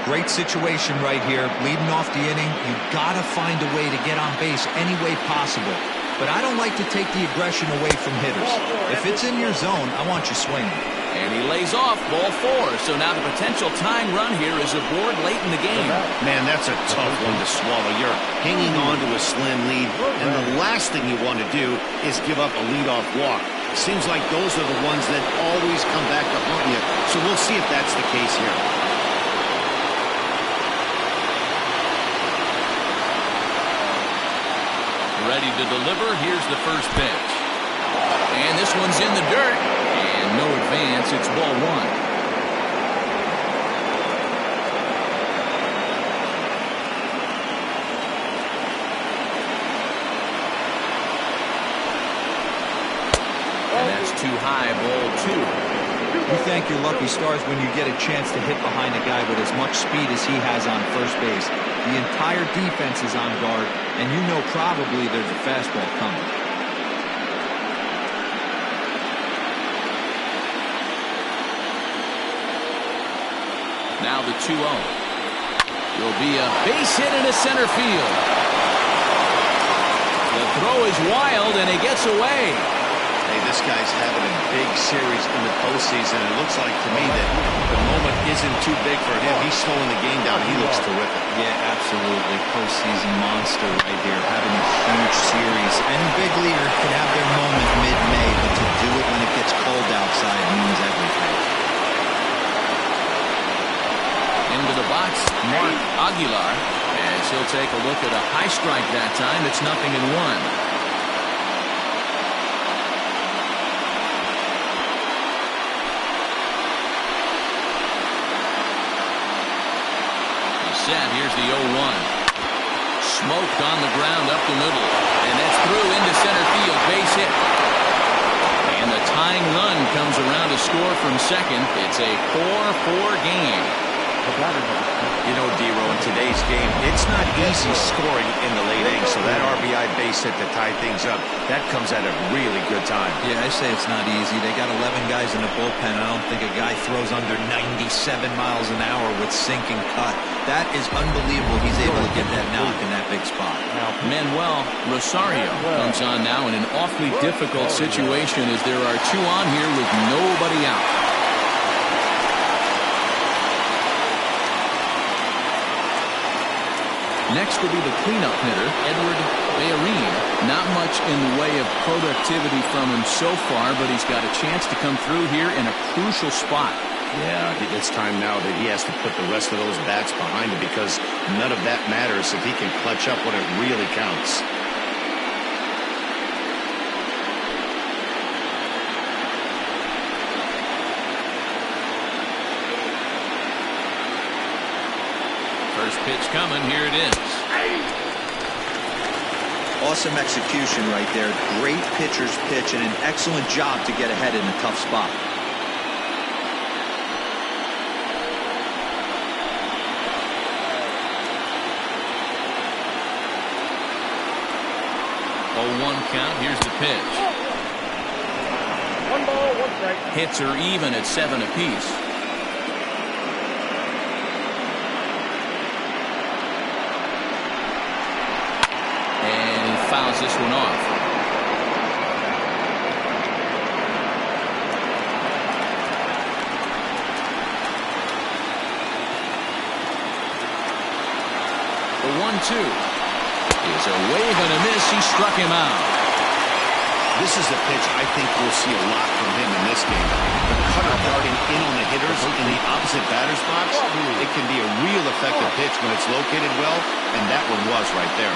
Great situation right here. Leading off the inning, you've got to find a way to get on base any way possible. But I don't like to take the aggression away from hitters. If it's in your zone, I want you swinging. And he lays off ball 4. So now the potential tying run here is aboard late in the game. Man, that's a tough one to swallow. You're hanging on to a slim lead, and the last thing you want to do is give up a leadoff walk. Seems like those are the ones that always come back to haunt you. So we'll see if that's the case here. Ready to deliver. Here's the first pitch. And this one's in the dirt. And no advance. It's ball 1. And that's too high. Ball 2. You thank your lucky stars when you get a chance to hit behind a guy with as much speed as he has on first base. The entire defense is on guard, and you know probably there's a fastball coming. Now the 2-0. Will be a base hit into center field. The throw is wild, and it gets away. Hey, this guy's having a big series in the postseason. It looks like to me that the moment isn't too big for him. He's slowing the game down. He looks terrific. Yeah, absolutely. Postseason monster right here, having a huge series. Any big leaguer can have their moment mid-May, but to do it when it gets cold outside means everything. Into the box, Mark Aguilar, as he'll take a look at a high strike that time. It's 0-1. Here's the 0-1. Smoked on the ground up the middle. And that's through into center field, base hit. And the tying run comes around to score from second. It's a 4-4 game. You know, Dero, in today's game, it's not easy scoring in the late innings, so that RBI base hit to tie things up, that comes at a really good time. Yeah, I say it's not easy. They got 11 guys in the bullpen. I don't think a guy throws under 97 miles an hour with sink and cut. That is unbelievable. He's able to get that knock in that big spot. Manuel Rosario comes on now in an awfully difficult situation as there are two on here with nobody out. Next will be the cleanup hitter, Edward Bayerine. Not much in the way of productivity from him so far, but he's got a chance to come through here in a crucial spot. Yeah, it's time now that he has to put the rest of those bats behind him because none of that matters if he can clutch up when it really counts. First pitch coming. Here it is. Awesome execution right there. Great pitcher's pitch and an excellent job to get ahead in a tough spot. Oh, 1 count. Here's the pitch. 1 ball, 1 strike. Hits are even at 7 apiece. Fouls this one off. The 1-2 is a wave and a miss. He struck him out. This is a pitch I think we'll see a lot from him in this game. The cutter darting in on the hitters in the opposite batter's box. It can be a real effective pitch when it's located well, and that one was right there.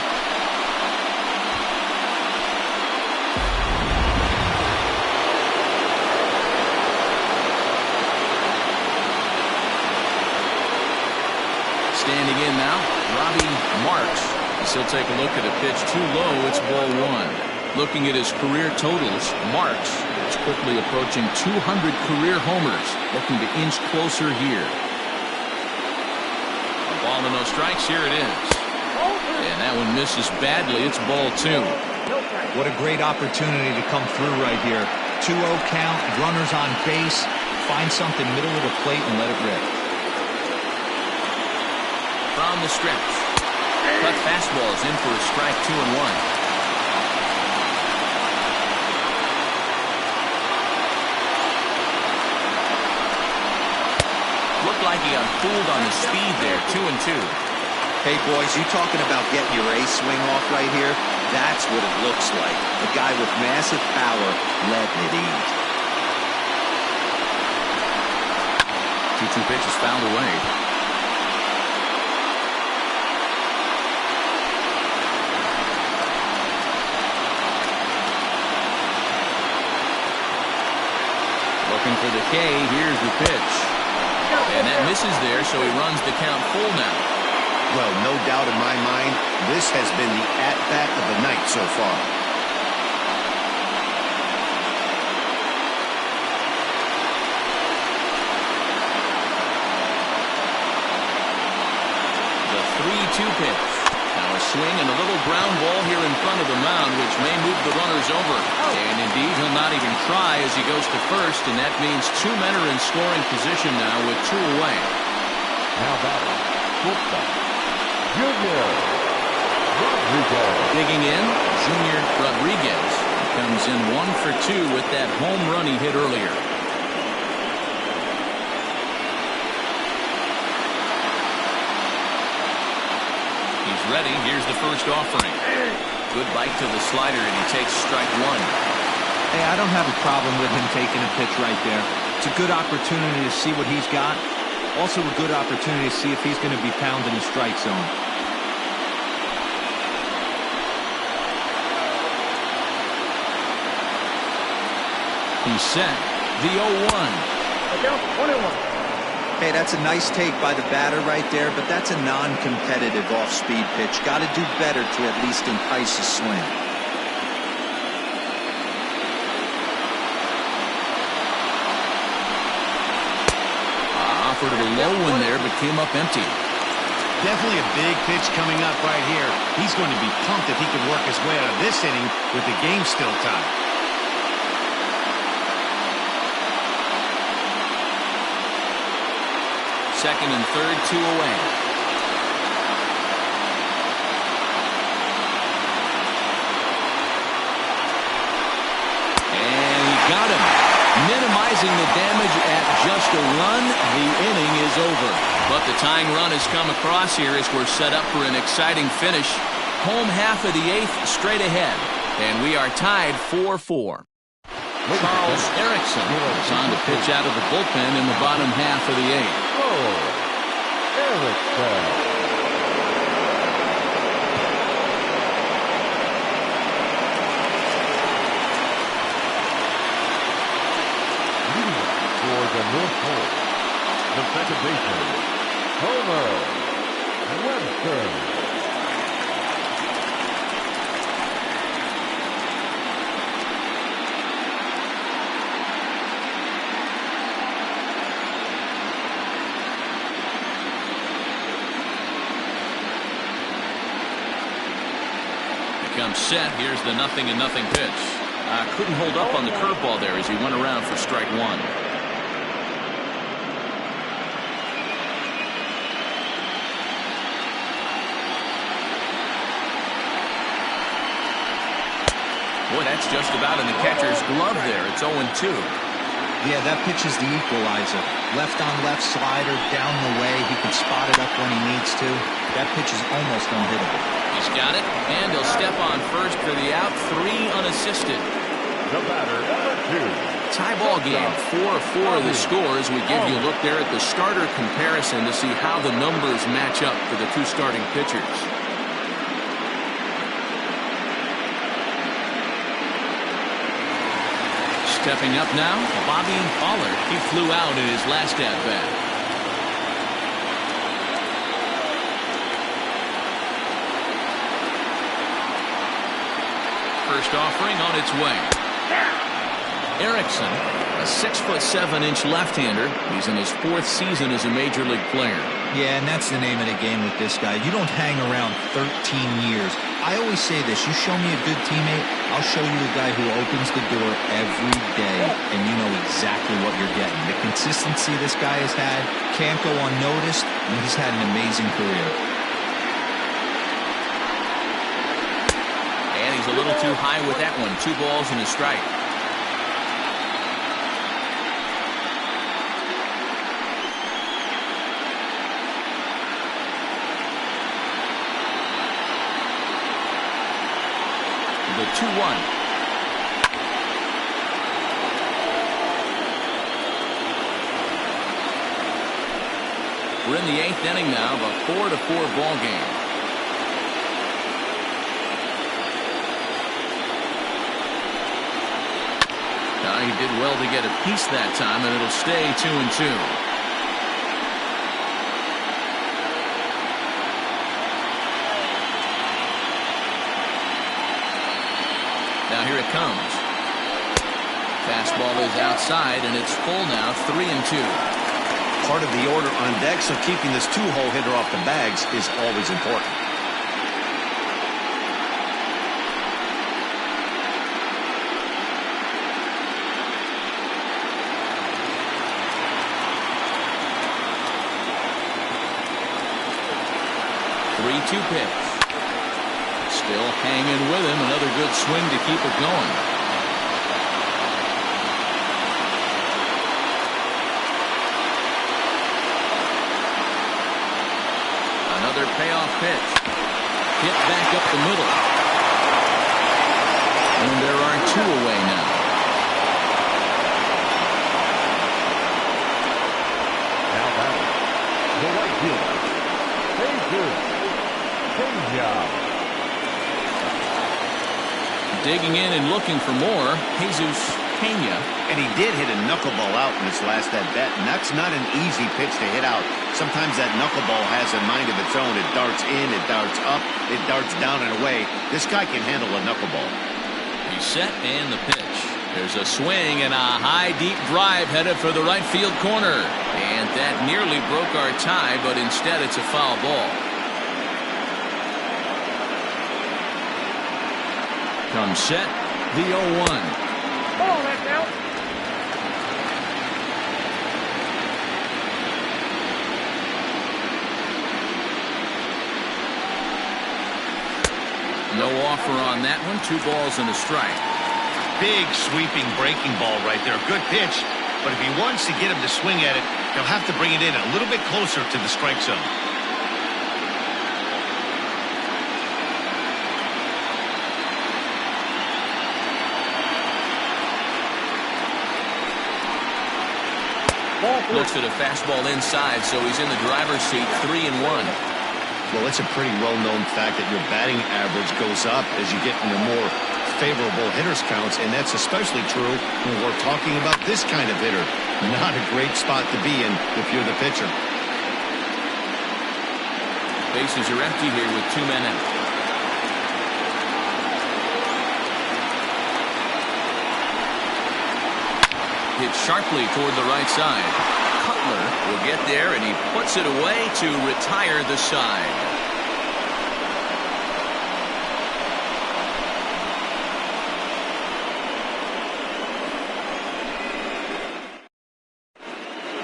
Standing in now, Robbie Marks. He'll take a look at a pitch too low. It's ball 1. Looking at his career totals, Marks is quickly approaching 200 career homers. Looking to inch closer here. A ball and no strikes. Here it is. And that one misses badly. It's ball 2. What a great opportunity to come through right here. 2-0 count, runners on base. Find something middle of the plate and let it rip. From the stretch. Cut fastball is in for a strike. 2-1. Looked like he got fooled on the speed there. 2-2. Hey, boys, you talking about getting your ace swing off right here? That's what it looks like. A guy with massive power letting it eat. 2-2 pitch is fouled away. Looking for the K. Here's the pitch. And that misses there, so he runs the count full now. Well, no doubt in my mind, this has been the at-bat of the night so far. The 3-2 pitch. Now a swing and a little ground ball here in front of the mound, which may move the runners over. And indeed, he'll not even try as he goes to first, and that means 2 men are in scoring position now with 2 away. Now batting, shortstop, Junior Rodriguez. Digging in, Junior Rodriguez comes in 1 for 2 with that home run he hit earlier. He's ready. Here's the first offering. Good bite to the slider, and he takes strike 1. Hey, I don't have a problem with him taking a pitch right there. It's a good opportunity to see what he's got. Also a good opportunity to see if he's going to be pounding the strike zone. He's set. The 0-1. Count 1-1. Hey, that's a nice take by the batter right there, but that's a non-competitive off-speed pitch. Got to do better to at least entice a swing. effort at a low one there, but came up empty. Definitely a big pitch coming up right here. He's going to be pumped if he can work his way out of this inning with the game still tied. Second and third, 2 away. And he got him. Minimizing the damage at just a run. The inning is over. But the tying run has come across here as we're set up for an exciting finish. Home half of the 8th straight ahead. And we are tied 4-4. Charles Erickson is on to pitch out of the bullpen in the bottom half of the 8th. Erickson. For the North Pole, the second baseman, Homer Webster. Comes set. Here's the 0-0 pitch. Couldn't hold up on the curveball there as he went around for strike one. Boy, that's just about in the catcher's glove there. It's 0-2. Yeah, that pitch is the equalizer. Left on left slider down the way. He can spot it up when he needs to. That pitch is almost unhittable. He's got it, and he'll step on first for the out. 3 unassisted. The batter, number 2. Tie ball game, 4-4 the score as we give you a look there at the starter comparison to see how the numbers match up for the two starting pitchers. Stepping up now, Bobby Pollard. He flew out in his last at-bat. First offering on its way. Erickson, a 6'7" left-hander. He's in his 4th season as a major league player. Yeah, and that's the name of the game with this guy. You don't hang around 13 years. I always say this, you show me a good teammate, I'll show you a guy who opens the door every day, and you know exactly what you're getting. The consistency this guy has had can't go unnoticed, and he's had an amazing career. And he's a little too high with that one. 2 balls and a strike. The 2-1. We're in the 8th inning now of a 4-4 ball game. Now he did well to get a piece that time, and it'll stay 2-2. Now here it comes. Fastball is outside, and it's full now, 3-2. Part of the order on deck, so keeping this 2-hole hitter off the bags is always important. Two pitch. Still hanging with him. Another good swing to keep it going. Another payoff pitch. Hit back up the middle. And there are 2 away now. Now batting, the right fielder, Jesus. Digging in and looking for more, Jesus Pena. And he did hit a knuckleball out in his last at-bat, and that's not an easy pitch to hit out. Sometimes that knuckleball has a mind of its own. It darts in, it darts up, it darts down and away. This guy can handle a knuckleball. He's set, and the pitch. There's a swing and a high deep drive headed for the right field corner. And that nearly broke our tie, but instead it's a foul ball. Comes set, the 0-1. Ball, that's out. No offer on that one. 2 balls and a strike. Big sweeping breaking ball right there. Good pitch. But if he wants to get him to swing at it, he'll have to bring it in a little bit closer to the strike zone. Looks at a fastball inside, so he's in the driver's seat. 3-1. Well, it's a pretty well-known fact that your batting average goes up as you get into more favorable hitters counts, and that's especially true when we're talking about this kind of hitter. Not a great spot to be in if you're the pitcher. Bases are empty here with 2 men out. Hit sharply toward the right side. Cutler will get there, and he puts it away to retire the side.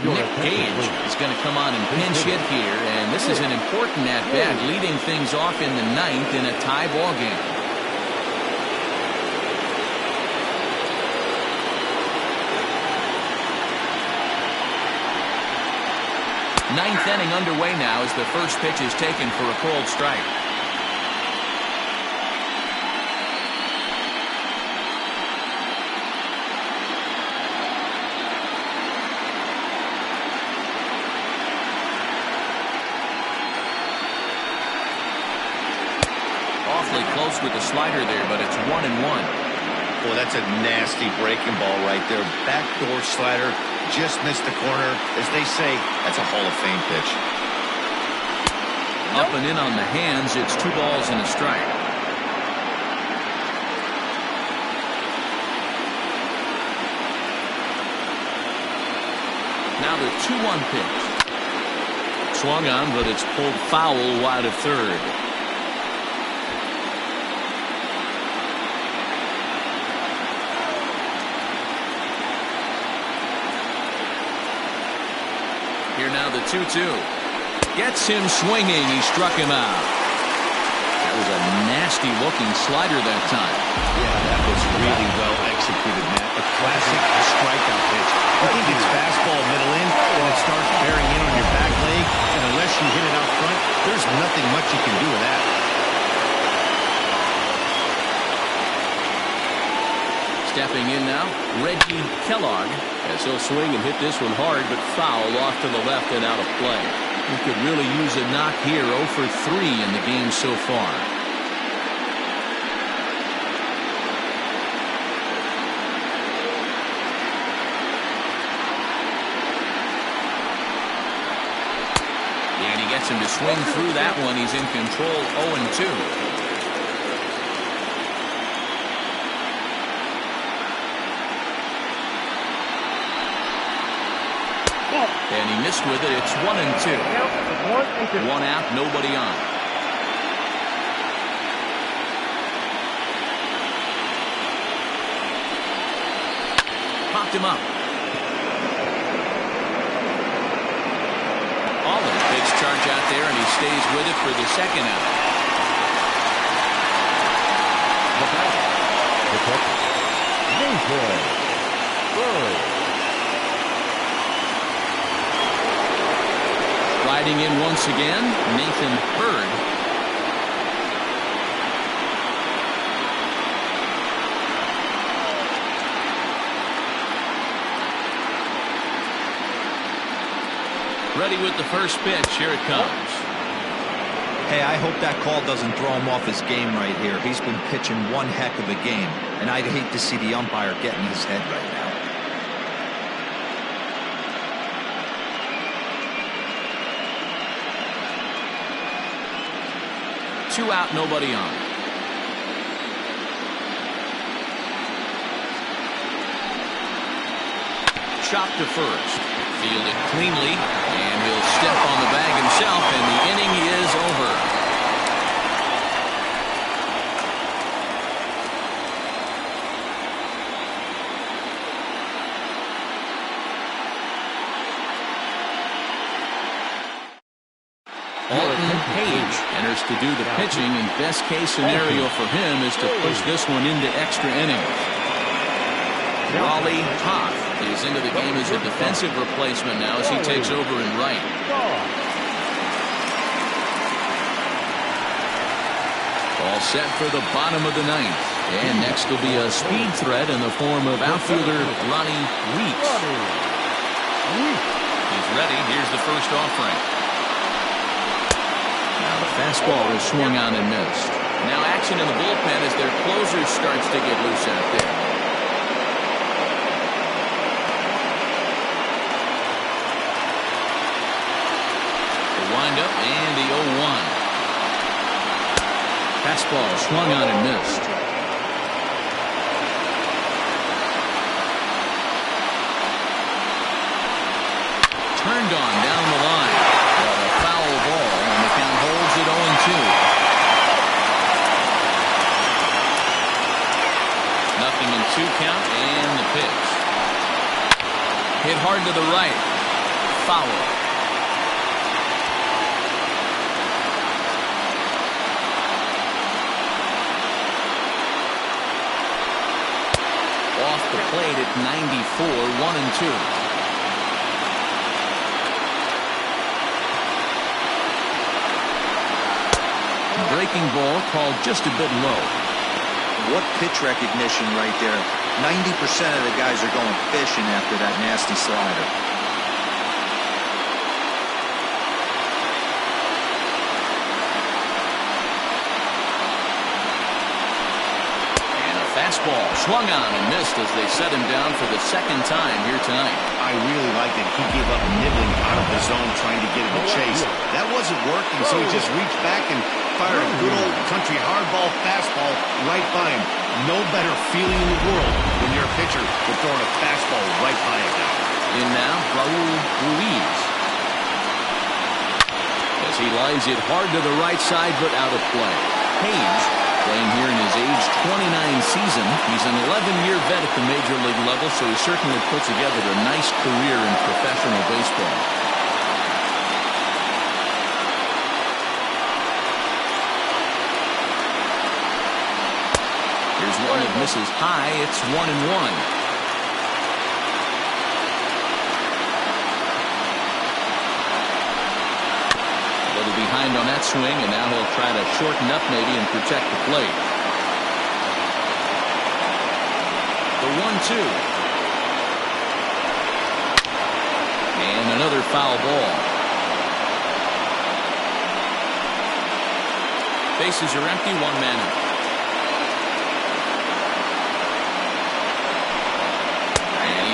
Nick Gage is going to come on and pinch hit here, and this is an important at-bat, leading things off in the 9th in a tie ball game. 9th inning underway now as the first pitch is taken for a called strike. Awfully close with the slider there, but it's 1-1. Boy, that's a nasty breaking ball right there. Backdoor slider. Just missed the corner. As they say, that's a Hall of Fame pitch. Up and in on the hands. It's 2 balls and a strike. Now the 2-1 pitch. Swung on, but it's pulled foul wide of third. Here now the 2-2. Gets him swinging. He struck him out. That was a nasty looking slider that time. Yeah, that was really well executed, Matt. A classic strikeout pitch. You think it's fastball middle in, and it starts bearing in on your back leg, and unless you hit it out front, there's nothing much you can do with that. Stepping in now, Reggie Kellogg, as he'll swing and hit this one hard, but foul off to the left and out of play. He could really use a knock here. 0 for 3 in the game so far. And he gets him to swing through that one. He's in control. 0-2. And he missed with it. It's 1-2. 1 out, nobody on. Popped him up. Aller takes charge out there, and he stays with it for the second out. Riding in once again, Nathan Bird. Ready with the first pitch. Here it comes. Hey, I hope that call doesn't throw him off his game right here. He's been pitching one heck of a game, and I'd hate to see the umpire get in his head right now. 2 out, nobody on. chopped to first. Fielded cleanly, and he'll step on the bag himself, and the inning is over. Alton Page enters to do the pitching, and best case scenario for him is to push this one into extra innings. Raleigh Hoff is into the game as a defensive replacement now as he takes over in right. All set for the bottom of the ninth. And next will be a speed threat in the form of outfielder Ronnie Weeks. He's ready. Here's the first offering. Now the fastball is swung on and missed. Now action in the bullpen as their closer starts to get loose out there. Wind up and the 0-1. Fastball swung on and missed. Turned on down the line. But a foul ball, and the count holds at 0-2. Nothing in 2 count, and the pitch. Hit hard to the right. Foul. Off the plate at 94, 1-2. Breaking ball called just a bit low. What pitch recognition right there. 90% of the guys are going fishing after that nasty slider. Fastball swung on and missed as they set him down for the second time here tonight. I really like that he gave up nibbling out of the zone trying to get him a chase. That wasn't working, so he just reached back and fired a good old country hardball fastball right by him. No better feeling in the world when you're a pitcher than throwing a fastball right by a guy. In now, Raul Ruiz. As he lines it hard to the right side, but out of play. Page, playing here in his age 29 season. He's an 11-year vet at the major league level, so he certainly put together a nice career in professional baseball. Here's one that misses high. It's 1-1. Behind on that swing, and now he'll try to shorten up maybe and protect the plate. The 1-2. And another foul ball. Bases are empty, 1 man out.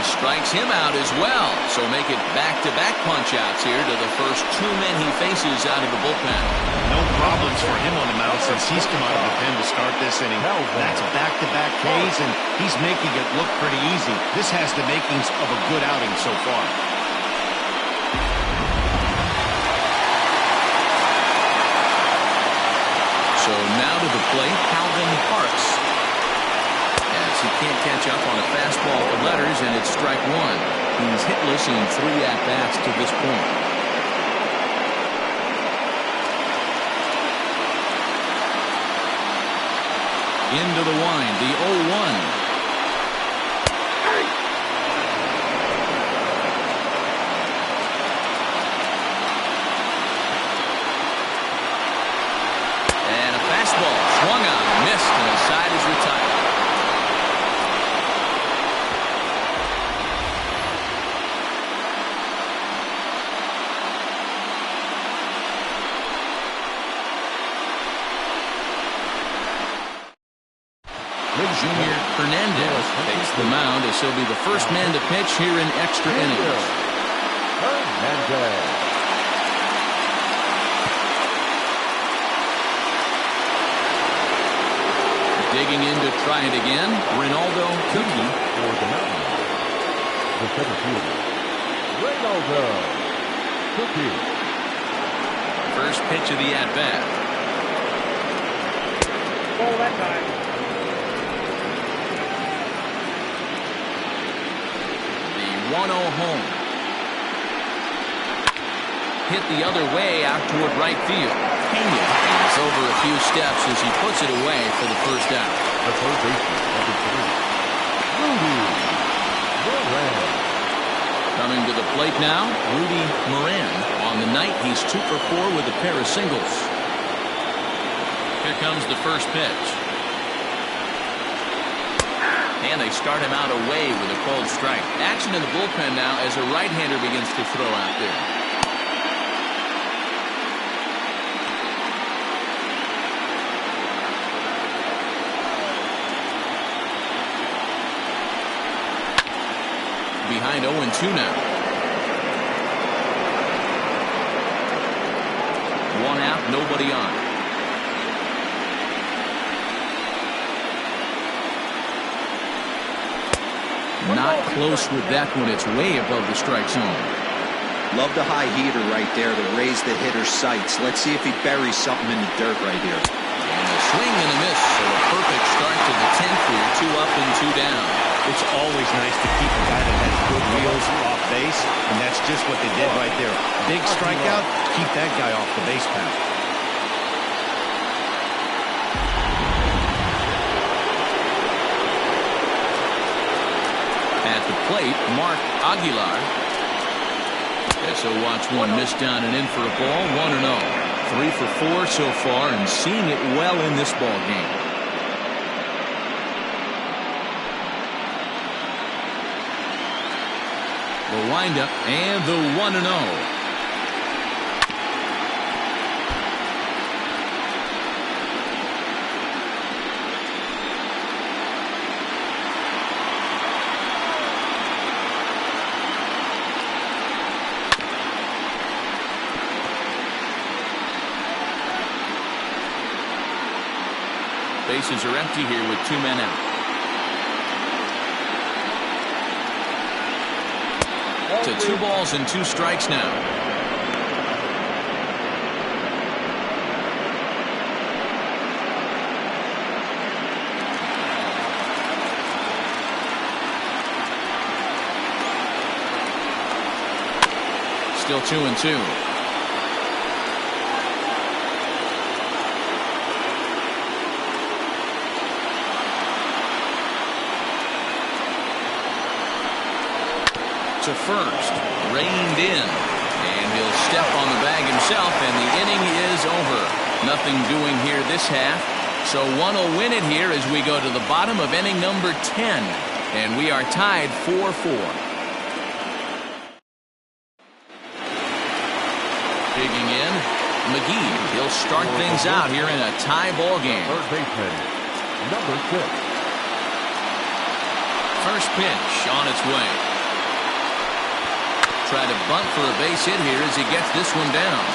Strikes him out as well. So make it back-to-back punch-outs here to the first 2 men he faces out of the bullpen. No problems for him on the mound since he's come out of the pen to start this inning. That's back-to-back Ks, and he's making it look pretty easy. This has the makings of a good outing so far. So now to the plate, Calvin Parks. He can't catch up on a fastball for letters, and it's strike 1. He's hitless in 3 at-bats to this point. Into the wind, the 0-1. And a fastball swung on, missed, and the side is retired. Junior Hernandez takes the mound as he'll be the first man to pitch here in extra innings. Digging in to try it again, Ronaldo Cookie. the center fielder, Reynolds. Cookie. First pitch of the at-bat. Ball that time. The 1-0 home. Hit the other way out toward right field. Pena is over a few steps as he puts it away for the first out. The third baseman, number 3, Rudy Moran. Coming to the plate now, Rudy Moran. On the night, he's 2 for 4 with a pair of singles. Here comes the first pitch. And they start him out away with a called strike. Action in the bullpen now as a right-hander begins to throw out there. Behind 0-2 now. 1 out, nobody on. Not close with that one. It's way above the strike zone. Love the high heater right there to raise the hitter's sights. Let's see if he buries something in the dirt right here. And a swing and a miss. So a perfect start to the 10th here. 2 up and 2 down. It's always nice to keep a guy that has good wheels off base, and that's just what they did right there. Big strikeout, keep that guy off the base path. At the plate, Mark Aguilar. So watch one miss down and in for a ball. 1-0. 3 for 4 so far, and seeing it well in this ball game. The windup and the 1-0. Bases are empty here with 2 men out. To 2 balls and 2 strikes now. Still 2-2. To first, reined in, and he'll step on the bag himself, and the inning is over. Nothing doing here this half, so one will win it here as we go to the bottom of inning number 10, and we are tied 4-4. Digging in, McGee. He'll start things out here in a tie ball game. Third baseman, number 6. First pitch on its way. Try to bunt for a base hit here as he gets this one down.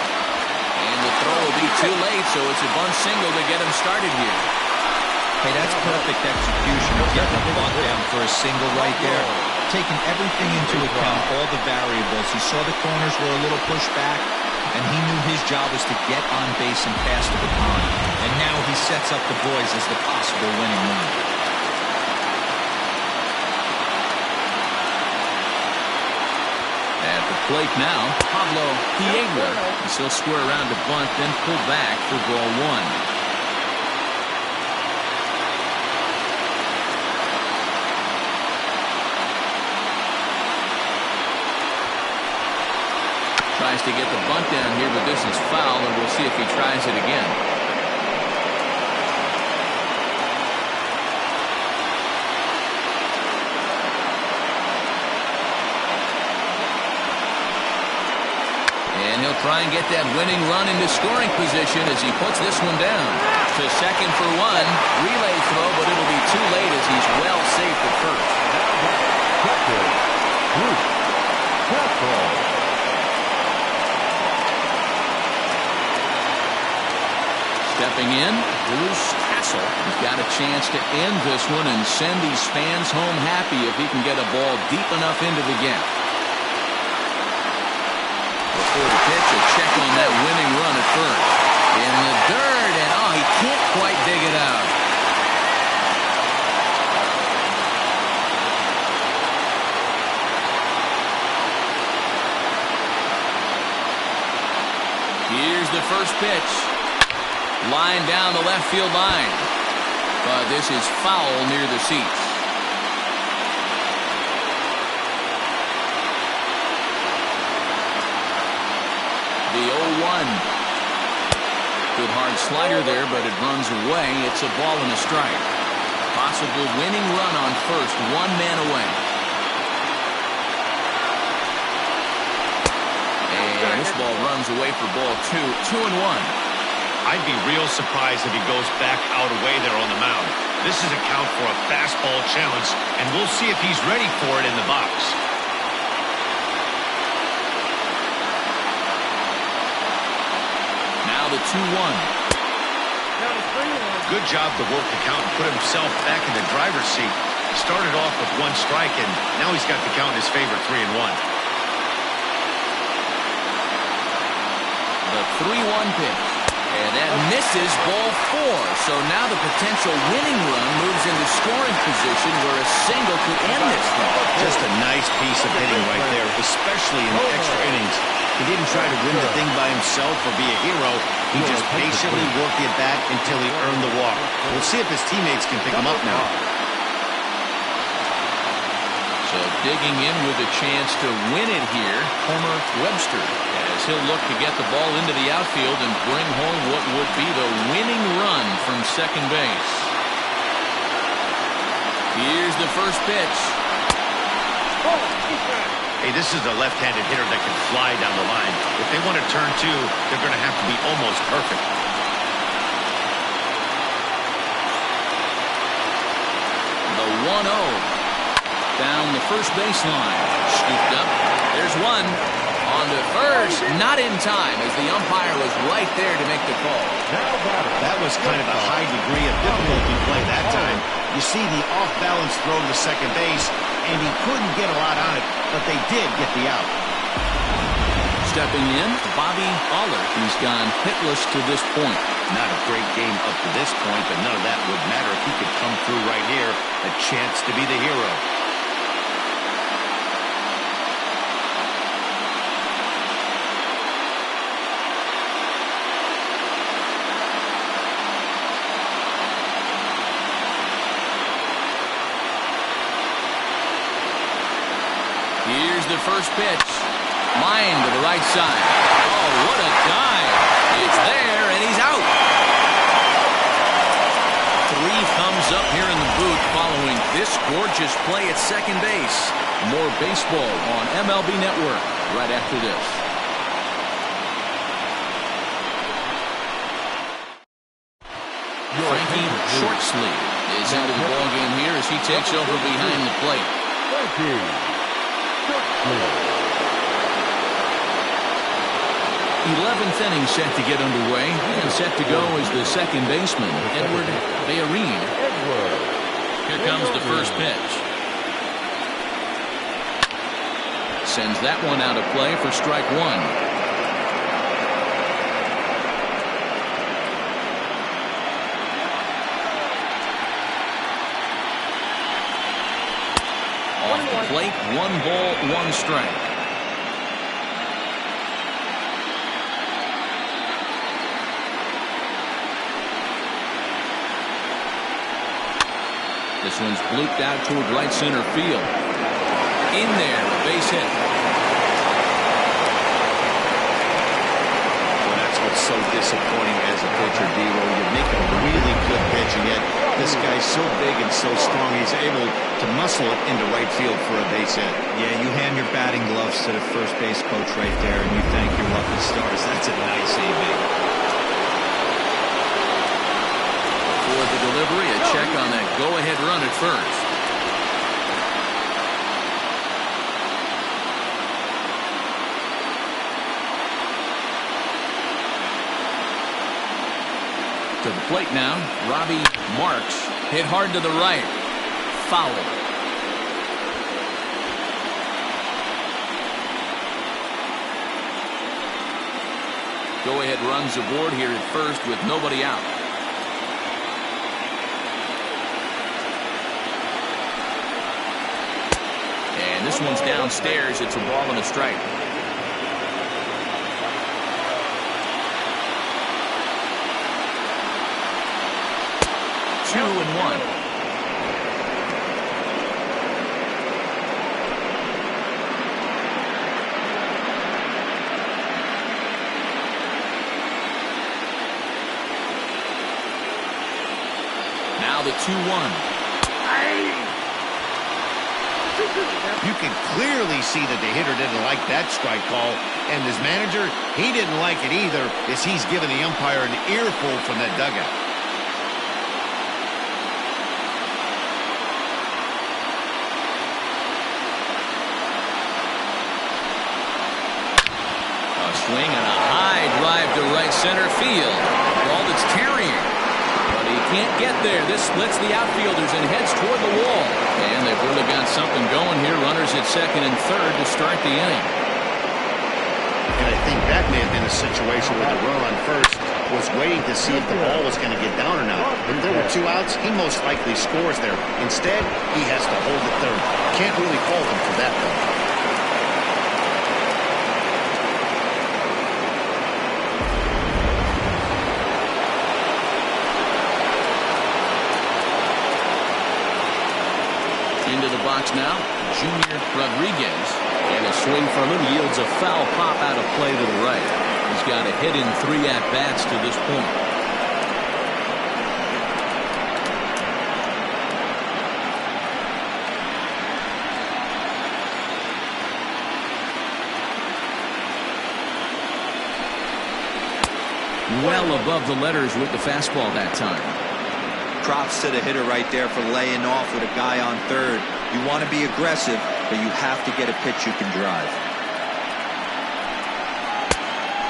And the throw will be too late, so it's a bunt single to get him started here. Hey, that's perfect execution of getting a bunt down for a single right there. Taking everything into account, all the variables. He saw the corners were a little pushed back, and he knew his job was to get on base and pass the baton. And now he sets up the boys as the possible winning run. At the plate now, Pablo Piedra. He'll square around to bunt, then pull back for ball 1. Tries to get the bunt down here, but this is foul, and we'll see if he tries it again. And he'll try and get that winning run into scoring position as he puts this one down. To second for 1. Relay throw, but it'll be too late as he's well safe at first. Stepping in, Bruce Castle. He's got a chance to end this one and send these fans home happy if he can get a ball deep enough into the gap. Before the pitch, a check on that winning run at first. In the dirt, and he can't quite dig it out. Here's the first pitch. Line down the left field line. But this is foul near the seats. The 0-1. Good hard slider there, but it runs away. It's a ball and a strike. Possible winning run on first, one man away. And this ball runs away for ball 2, 2-1. I'd be real surprised if he goes back out away there on the mound. This is a count for a fastball challenge, and we'll see if he's ready for it in the box. Now the 2-1. Good job to work the count and put himself back in the driver's seat. Started off with one strike, and now he's got the count in his favor, 3-1. The 3-1 pitch. And that misses ball 4. So now the potential winning run moves into scoring position where a single could end this one. Just a nice piece of hitting right there, especially in extra innings. He didn't try to win the thing by himself or be a hero. He just patiently worked the at-bat until he earned the walk. We'll see if his teammates can pick him up now. So digging in with a chance to win it here, Homer Webster, as he'll look to get the ball into the outfield and bring home what would be the winning run from second base. Here's the first pitch. Hey, this is a left-handed hitter that can fly down the line. If they want to turn 2, they're going to have to be almost perfect. The 1-0. Down the first baseline. Scooped up. There's one. On to first. Not in time as the umpire was right there to make the call. That was kind of a high degree of difficulty play that time. You see the off-balance throw to second base, and he couldn't get a lot on it, but they did get the out. Stepping in, Bobby Aller. He's gone hitless to this point. Not a great game up to this point, but none of that would matter if he could come through right here. A chance to be the hero. Here's the first pitch. Line to the right side. Oh, what a dive. It's there, and he's out. 3 thumbs up here in the booth following this gorgeous play at second base. More baseball on MLB Network right after this. Frankie Shortsleeve is into the ballgame here as he takes over behind the plate. 11th inning set to get underway, and set to go is the second baseman, Edward Bayerine. Here comes the first pitch. Sends that one out of play for strike 1. Off the plate, 1 ball, 1 strike. This one's blooped out toward right center field. In there, a base hit. Well, that's what's so disappointing as a pitcher, D-Roll. You make a really good pitch, and yet this guy's so big and so strong, he's able to muscle it into right field for a base hit. Yeah, you hand your batting gloves to the first base coach right there, and you thank your lucky stars. That's a nice AB. For the delivery, a check on that go-ahead run at first. To the plate now, Robbie Marks. Hit hard to the right. Foul. Go-ahead runs aboard here at first with nobody out. And this one's downstairs. It's a ball and a strike. Two and one. Now the 2-1. You can clearly see that the hitter didn't like that strike call, and his manager, he didn't like it either, as he's giving the umpire an earful from that dugout. A swing and a high drive to right center field. A ball that's carrying. But he can't get there. This splits the outfielders and heads toward the wall. And they've really got something going here. Runners at second and third to start the inning. And I think that may have been a situation where the runner on first was waiting to see if the ball was going to get down or not. If there were 2 outs, he most likely scores there. Instead, he has to hold the third. Can't really fault him for that, though. Into the box now, Junior Rodriguez. And a swing from him yields a foul pop out of play to the right. He's got a hit in 3 at-bats to this point. Well above the letters with the fastball that time. Props to the hitter right there for laying off with a guy on third. You want to be aggressive, but you have to get a pitch you can drive.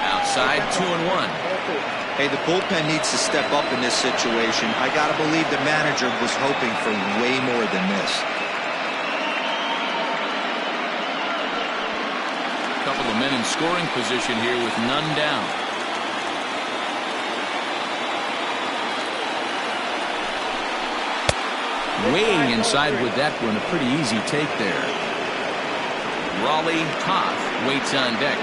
Outside, 2-1. Hey, the bullpen needs to step up in this situation. I got to believe the manager was hoping for way more than this. A couple of men in scoring position here with none down. Weighing inside with that one, a pretty easy take there. Raleigh Toth waits on deck.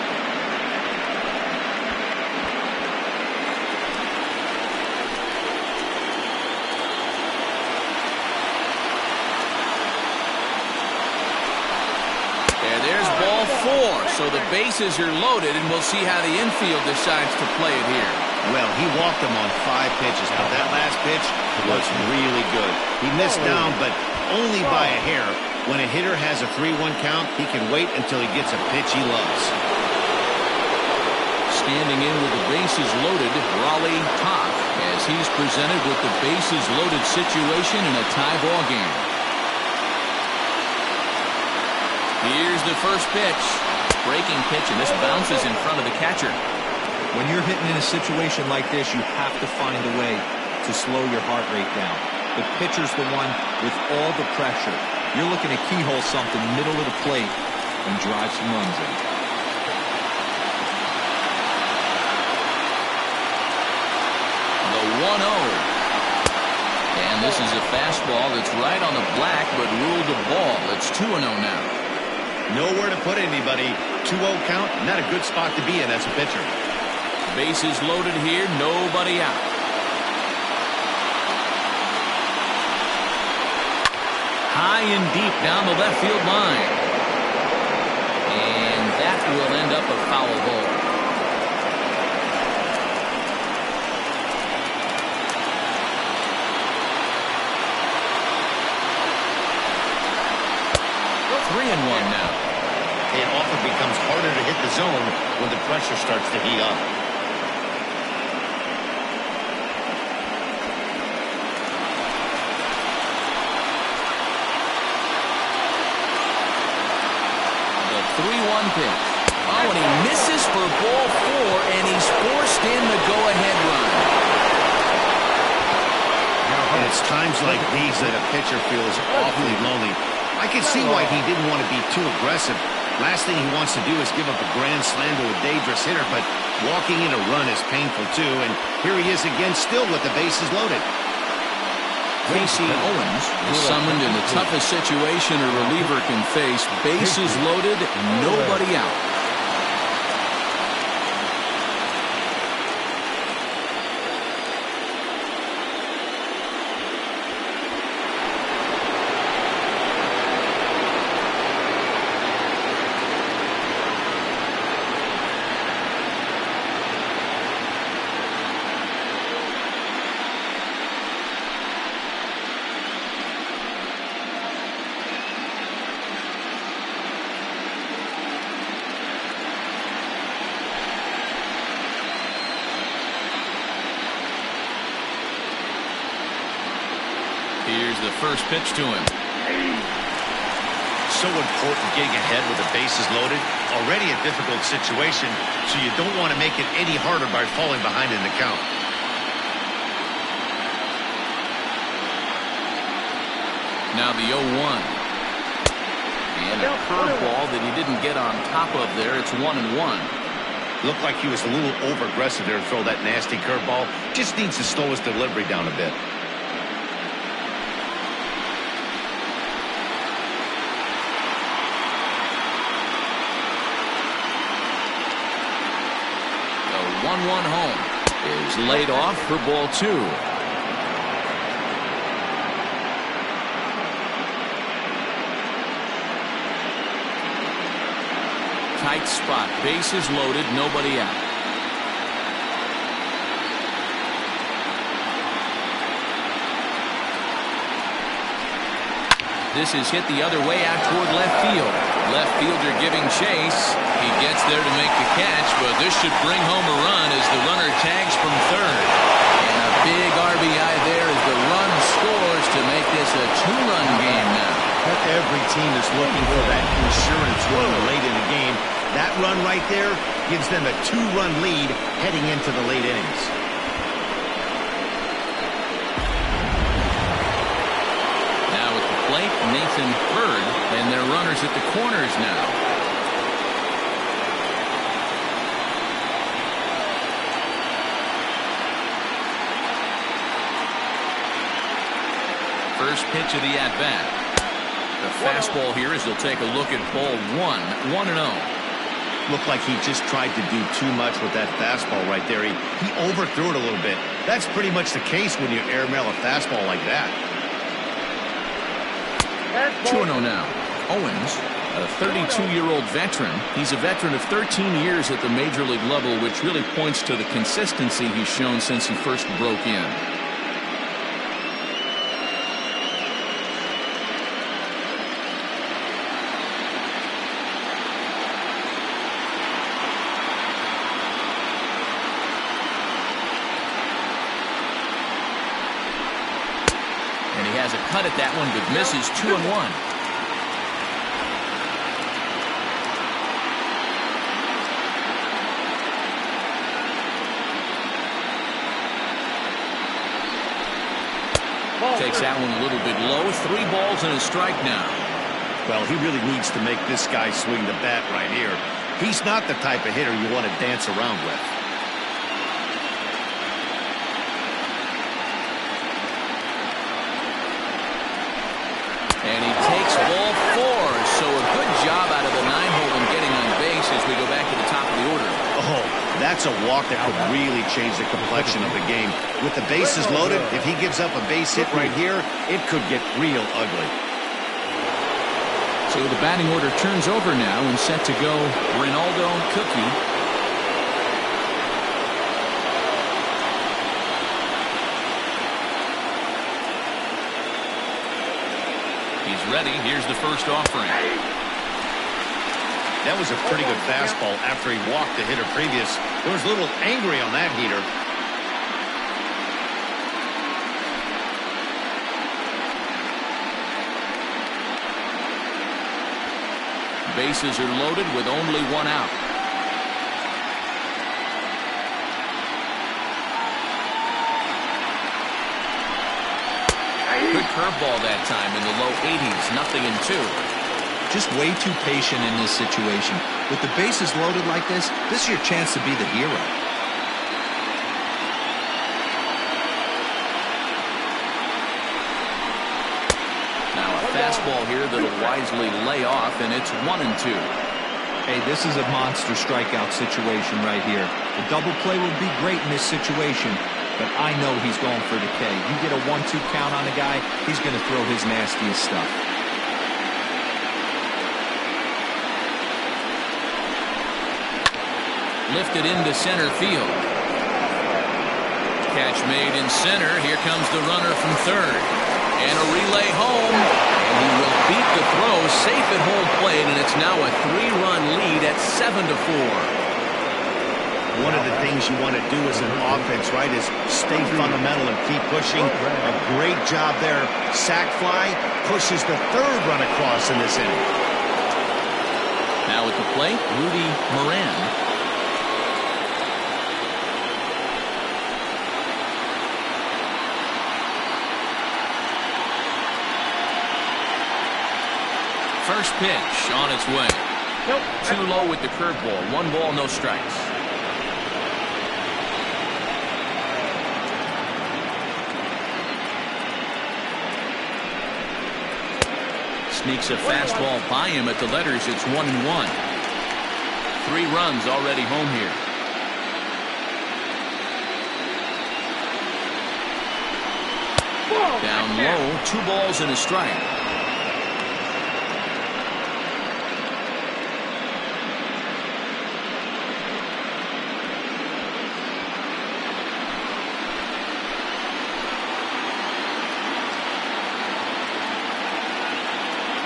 And there's ball 4, so the bases are loaded, and we'll see how the infield decides to play it here. Well, he walked him on 5 pitches. Now, that last pitch was really good. He missed down, but only by a hair. When a hitter has a 3-1 count, he can wait until he gets a pitch he loves. Standing in with the bases loaded, Raleigh Toth, as he's presented with the bases loaded situation in a tie ball game. Here's the first pitch. Breaking pitch, and this bounces in front of the catcher. When you're hitting in a situation like this, you have to find a way to slow your heart rate down. The pitcher's the one with all the pressure. You're looking to keyhole something middle of the plate and drive some runs in. The 1-0. And this is a fastball that's right on the black, but ruled a ball. It's 2-0 now. Nowhere to put anybody. 2-0 count, not a good spot to be in as a pitcher. Bases loaded here, nobody out. High and deep down the left field line. And that will end up a foul ball. Three and one now. It often becomes harder to hit the zone when the pressure starts to heat up. The 3-1 pitch. Oh, and he misses for ball 4, and he's forced in the go-ahead run. And it's times like these that a pitcher feels awfully lonely. I can see why he didn't want to be too aggressive. Last thing he wants to do is give up a grand slam to a dangerous hitter, but walking in a run is painful too, and here he is again still with the bases loaded. Casey Owens is summoned in the toughest situation a reliever can face. Bases loaded, nobody out. Here's the first pitch to him. So important getting ahead with the bases loaded. Already a difficult situation, so you don't want to make it any harder by falling behind in the count. Now the 0-1. And a curveball that he didn't get on top of there. It's 1-1. Looked like he was a little over-aggressive there to throw that nasty curveball. Just needs to slow his delivery down a bit. The 1-1 home is laid off for ball 2. Tight spot, bases loaded, nobody out. This is hit the other way out toward left field. Left fielder giving chase. He gets there to make the catch, but this should bring home a run as the runner tags from third. And a big RBI there as the run scores to make this a 2-run game now. Every team is looking for that insurance run late in the game. That run right there gives them a 2-run lead heading into the late innings. Now at the plate, Nathan Bird, and their runners at the corners now. First pitch of the at-bat. The fastball here as they'll take a look at ball 1, 1-0. Looked like he just tried to do too much with that fastball right there. He overthrew it a little bit. That's pretty much the case when you airmail a fastball like that. 2-0 now. Owens, a 32-year-old veteran. He's a veteran of 13 years at the major league level, which really points to the consistency he's shown since he first broke in. Has a cut at that one, but misses. 2-1. Takes that one a little bit low. 3 balls and a strike now. Well, he really needs to make this guy swing the bat right here. He's not the type of hitter you want to dance around with. And he takes ball 4, so a good job out of the 9-hole in getting on base as we go back to the top of the order. Oh, that's a walk that could really change the complexion of the game. With the bases loaded, if he gives up a base hit right here, it could get real ugly. So the batting order turns over now and set to go Ronaldo Cookie. He's ready. Here's the first offering. That was a pretty good fastball after he walked the hitter previous. He was a little angry on that heater. Bases are loaded with only 1 out. Good curveball that time in the low 80s. 0-2. Just way too patient in this situation. With the bases loaded like this is your chance to be the hero. Now a fastball here that'll wisely lay off, and it's 1-2. Hey, this is a monster strikeout situation right here. The double play would be great in this situation, but I know he's going for the K. You get a 1-2 count on a guy, he's going to throw his nastiest stuff. Lifted into center field. Catch made in center. Here comes the runner from third. And a relay home. And he will beat the throw. Safe at home plate. And it's now a 3-run lead at 7-4. One of the things you want to do as an offense, right, is stay fundamental and keep pushing. A great job there. Sac fly pushes the third run across in this inning. Now at the plate, Rudy Moran. First pitch on its way. Nope. Too low with the curveball. 1 ball, no strikes. Sneaks a fastball by him at the letters. It's 1-1. 3 runs already home here. Down low, 2 balls and a strike.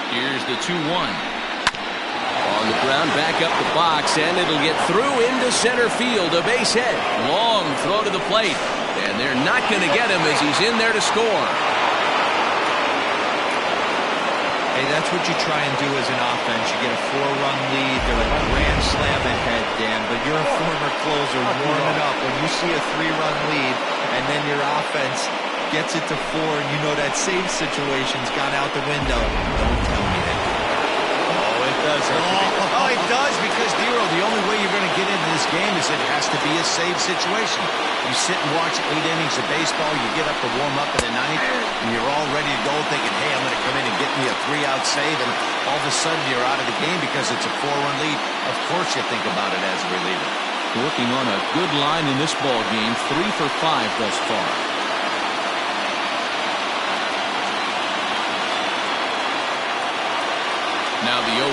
Here's the 2-1. On the ground, back up the box, and it'll get through into center field. A base hit. Long throw to the plate. And they're not going to get him as he's in there to score. Hey, that's what you try and do as an offense. You get a 4-run lead. They're a grand slam ahead, Dan, but you're a former closer warming up. When you see a 3-run lead, and then your offense gets it to 4, and you know that save situation's gone out the window. Don't tell me that. Oh, it does. Oh, it does, because, Dero, the only way you're going to get into this game is it has to be a save situation. You sit and watch 8 innings of baseball, you get up to warm up in the 9th, and you're all ready to go thinking, hey, I'm going to come in and get me a 3-out save, and all of a sudden you're out of the game because it's a 4-run lead. Of course you think about it as a reliever. Working on a good line in this ball game. 3 for 5 thus far. Now the 0-1.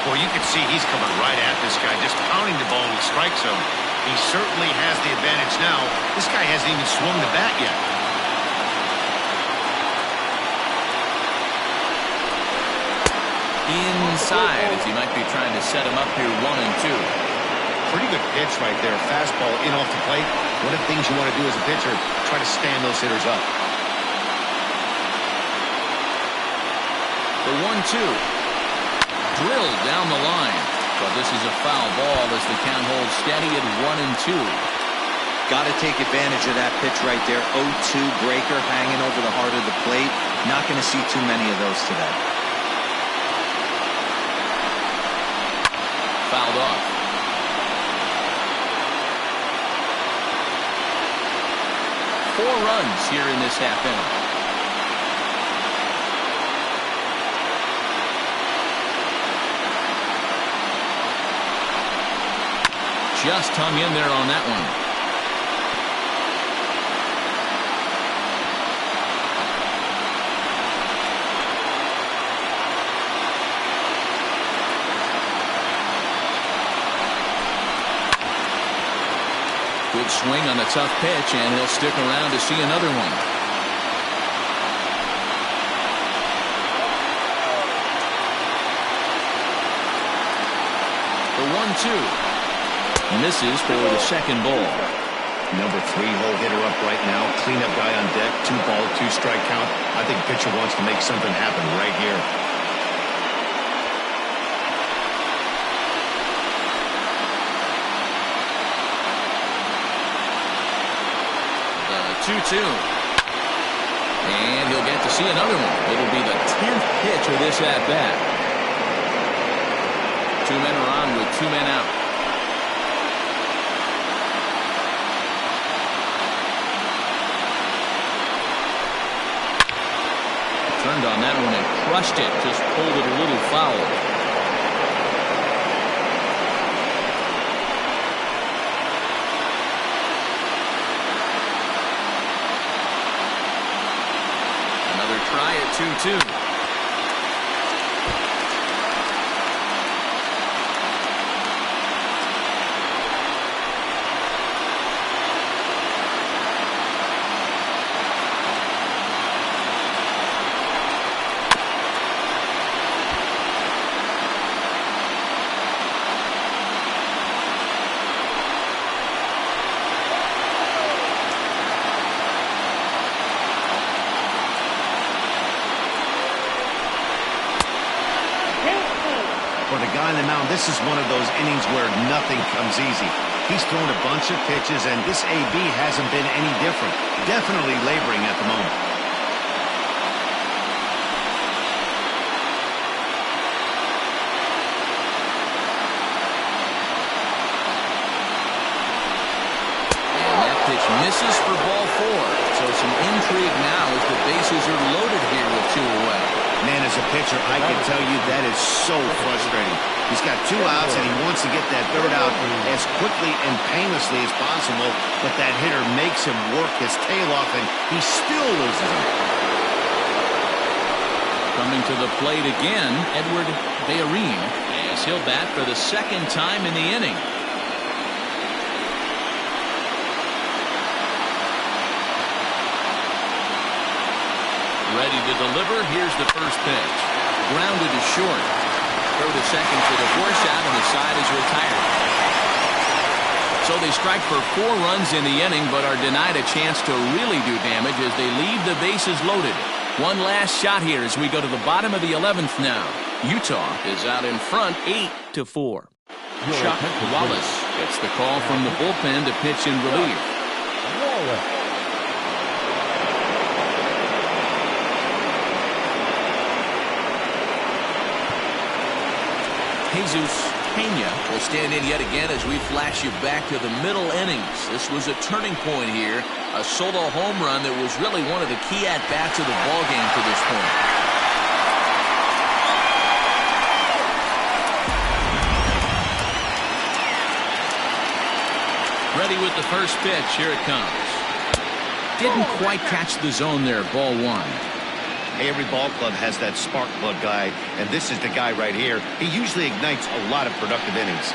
Well, you can see he's coming right at this guy, just pounding the ball in the strike zone. He certainly has the advantage now. This guy hasn't even swung the bat yet. Inside, as he might be trying to set him up here. 1-2. Pretty good pitch right there. Fastball in off the plate. One of the things you want to do as a pitcher, try to stand those hitters up. The 1-2. Drilled down the line. But this is a foul ball as the count holds steady at 1-2. Got to take advantage of that pitch right there. 0-2 breaker hanging over the heart of the plate. Not going to see too many of those today. Fouled off. Four runs here in this half inning. Just hung in there on that one. Good swing on the tough pitch, and he'll stick around to see another one. The 1-2. Misses for the second ball. Number 3-hole hitter up right now. Cleanup guy on deck. 2-ball, 2-strike count. I think pitcher wants to make something happen right here. The 2-2. And he'll get to see another one. It'll be the 10th pitch of this at-bat. 2 men are on with 2 men out. Turned on that one and crushed it. Just pulled it a little foul. Another try at 2-2. For the guy on the mound, this is one of those innings where nothing comes easy. He's thrown a bunch of pitches, and this AB hasn't been any different. Definitely laboring at the moment. And that pitch misses for ball 4. So some intrigue now as the bases are loaded here with 2 away. Man, as a pitcher, I can tell you that is so frustrating. He's got 2 outs, and he wants to get that 3rd out as quickly and painlessly as possible, but that hitter makes him work his tail off, and he still loses him. Coming to the plate again, Edward Bayarin, as he'll bat for the 2nd time in the inning. Ready to deliver. Here's the first pitch. Grounded to short. Throw to second for the force out, and the side is retired. So they strike for 4 runs in the inning, but are denied a chance to really do damage as they leave the bases loaded. One last shot here as we go to the bottom of the 11th now. Utah is out in front 8-4. Chuck Wallace gets the call from the bullpen to pitch in relief. Wallace. Jesus Pena will stand in yet again as we flash you back to the middle innings. This was a turning point here. A solo home run that was really one of the key at-bats of the ballgame to this point. Ready with the first pitch. Here it comes. Didn't quite catch the zone there. Ball 1. Every ball club has that spark plug guy, and this is the guy right here. He usually ignites a lot of productive innings.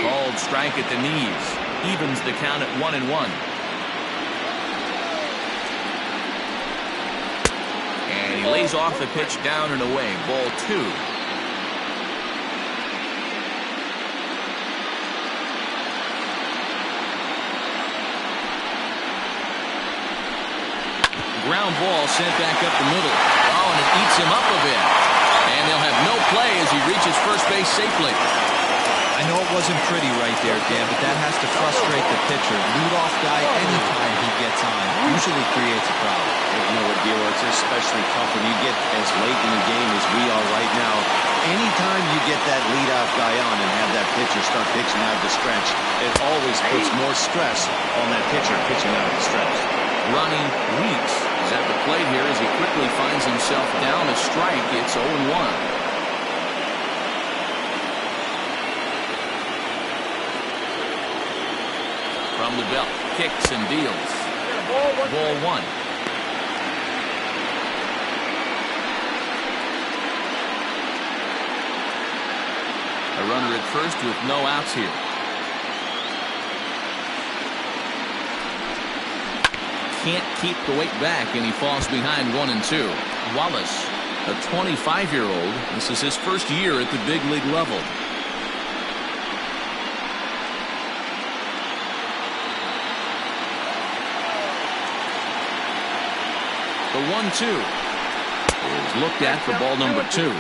Called strike at the knees. Evens the count at 1-1. And he lays off the pitch down and away. Ball 2. Ground ball sent back up the middle. Oh, and it eats him up a bit. And they'll have no play as he reaches first base safely. I know it wasn't pretty right there, Dan, but that has to frustrate the pitcher. Leadoff guy, anytime he gets on, usually creates a problem. You know what, Bueller, it's especially tough when you get as late in the game as we are right now. Anytime you get that leadoff guy on and have that pitcher start pitching out of the stretch, it always puts more stress on that pitcher pitching out of the stretch. Ronnie Weeks is at the plate here as he quickly finds himself down a strike. It's 0-1. From the belt, kicks and deals. Ball 1. A runner at first with no outs here. Can't keep the weight back, and he falls behind 1-2. Wallace, a 25-year-old. This is his first year at the big league level. The 1-2 is looked at for ball number 2.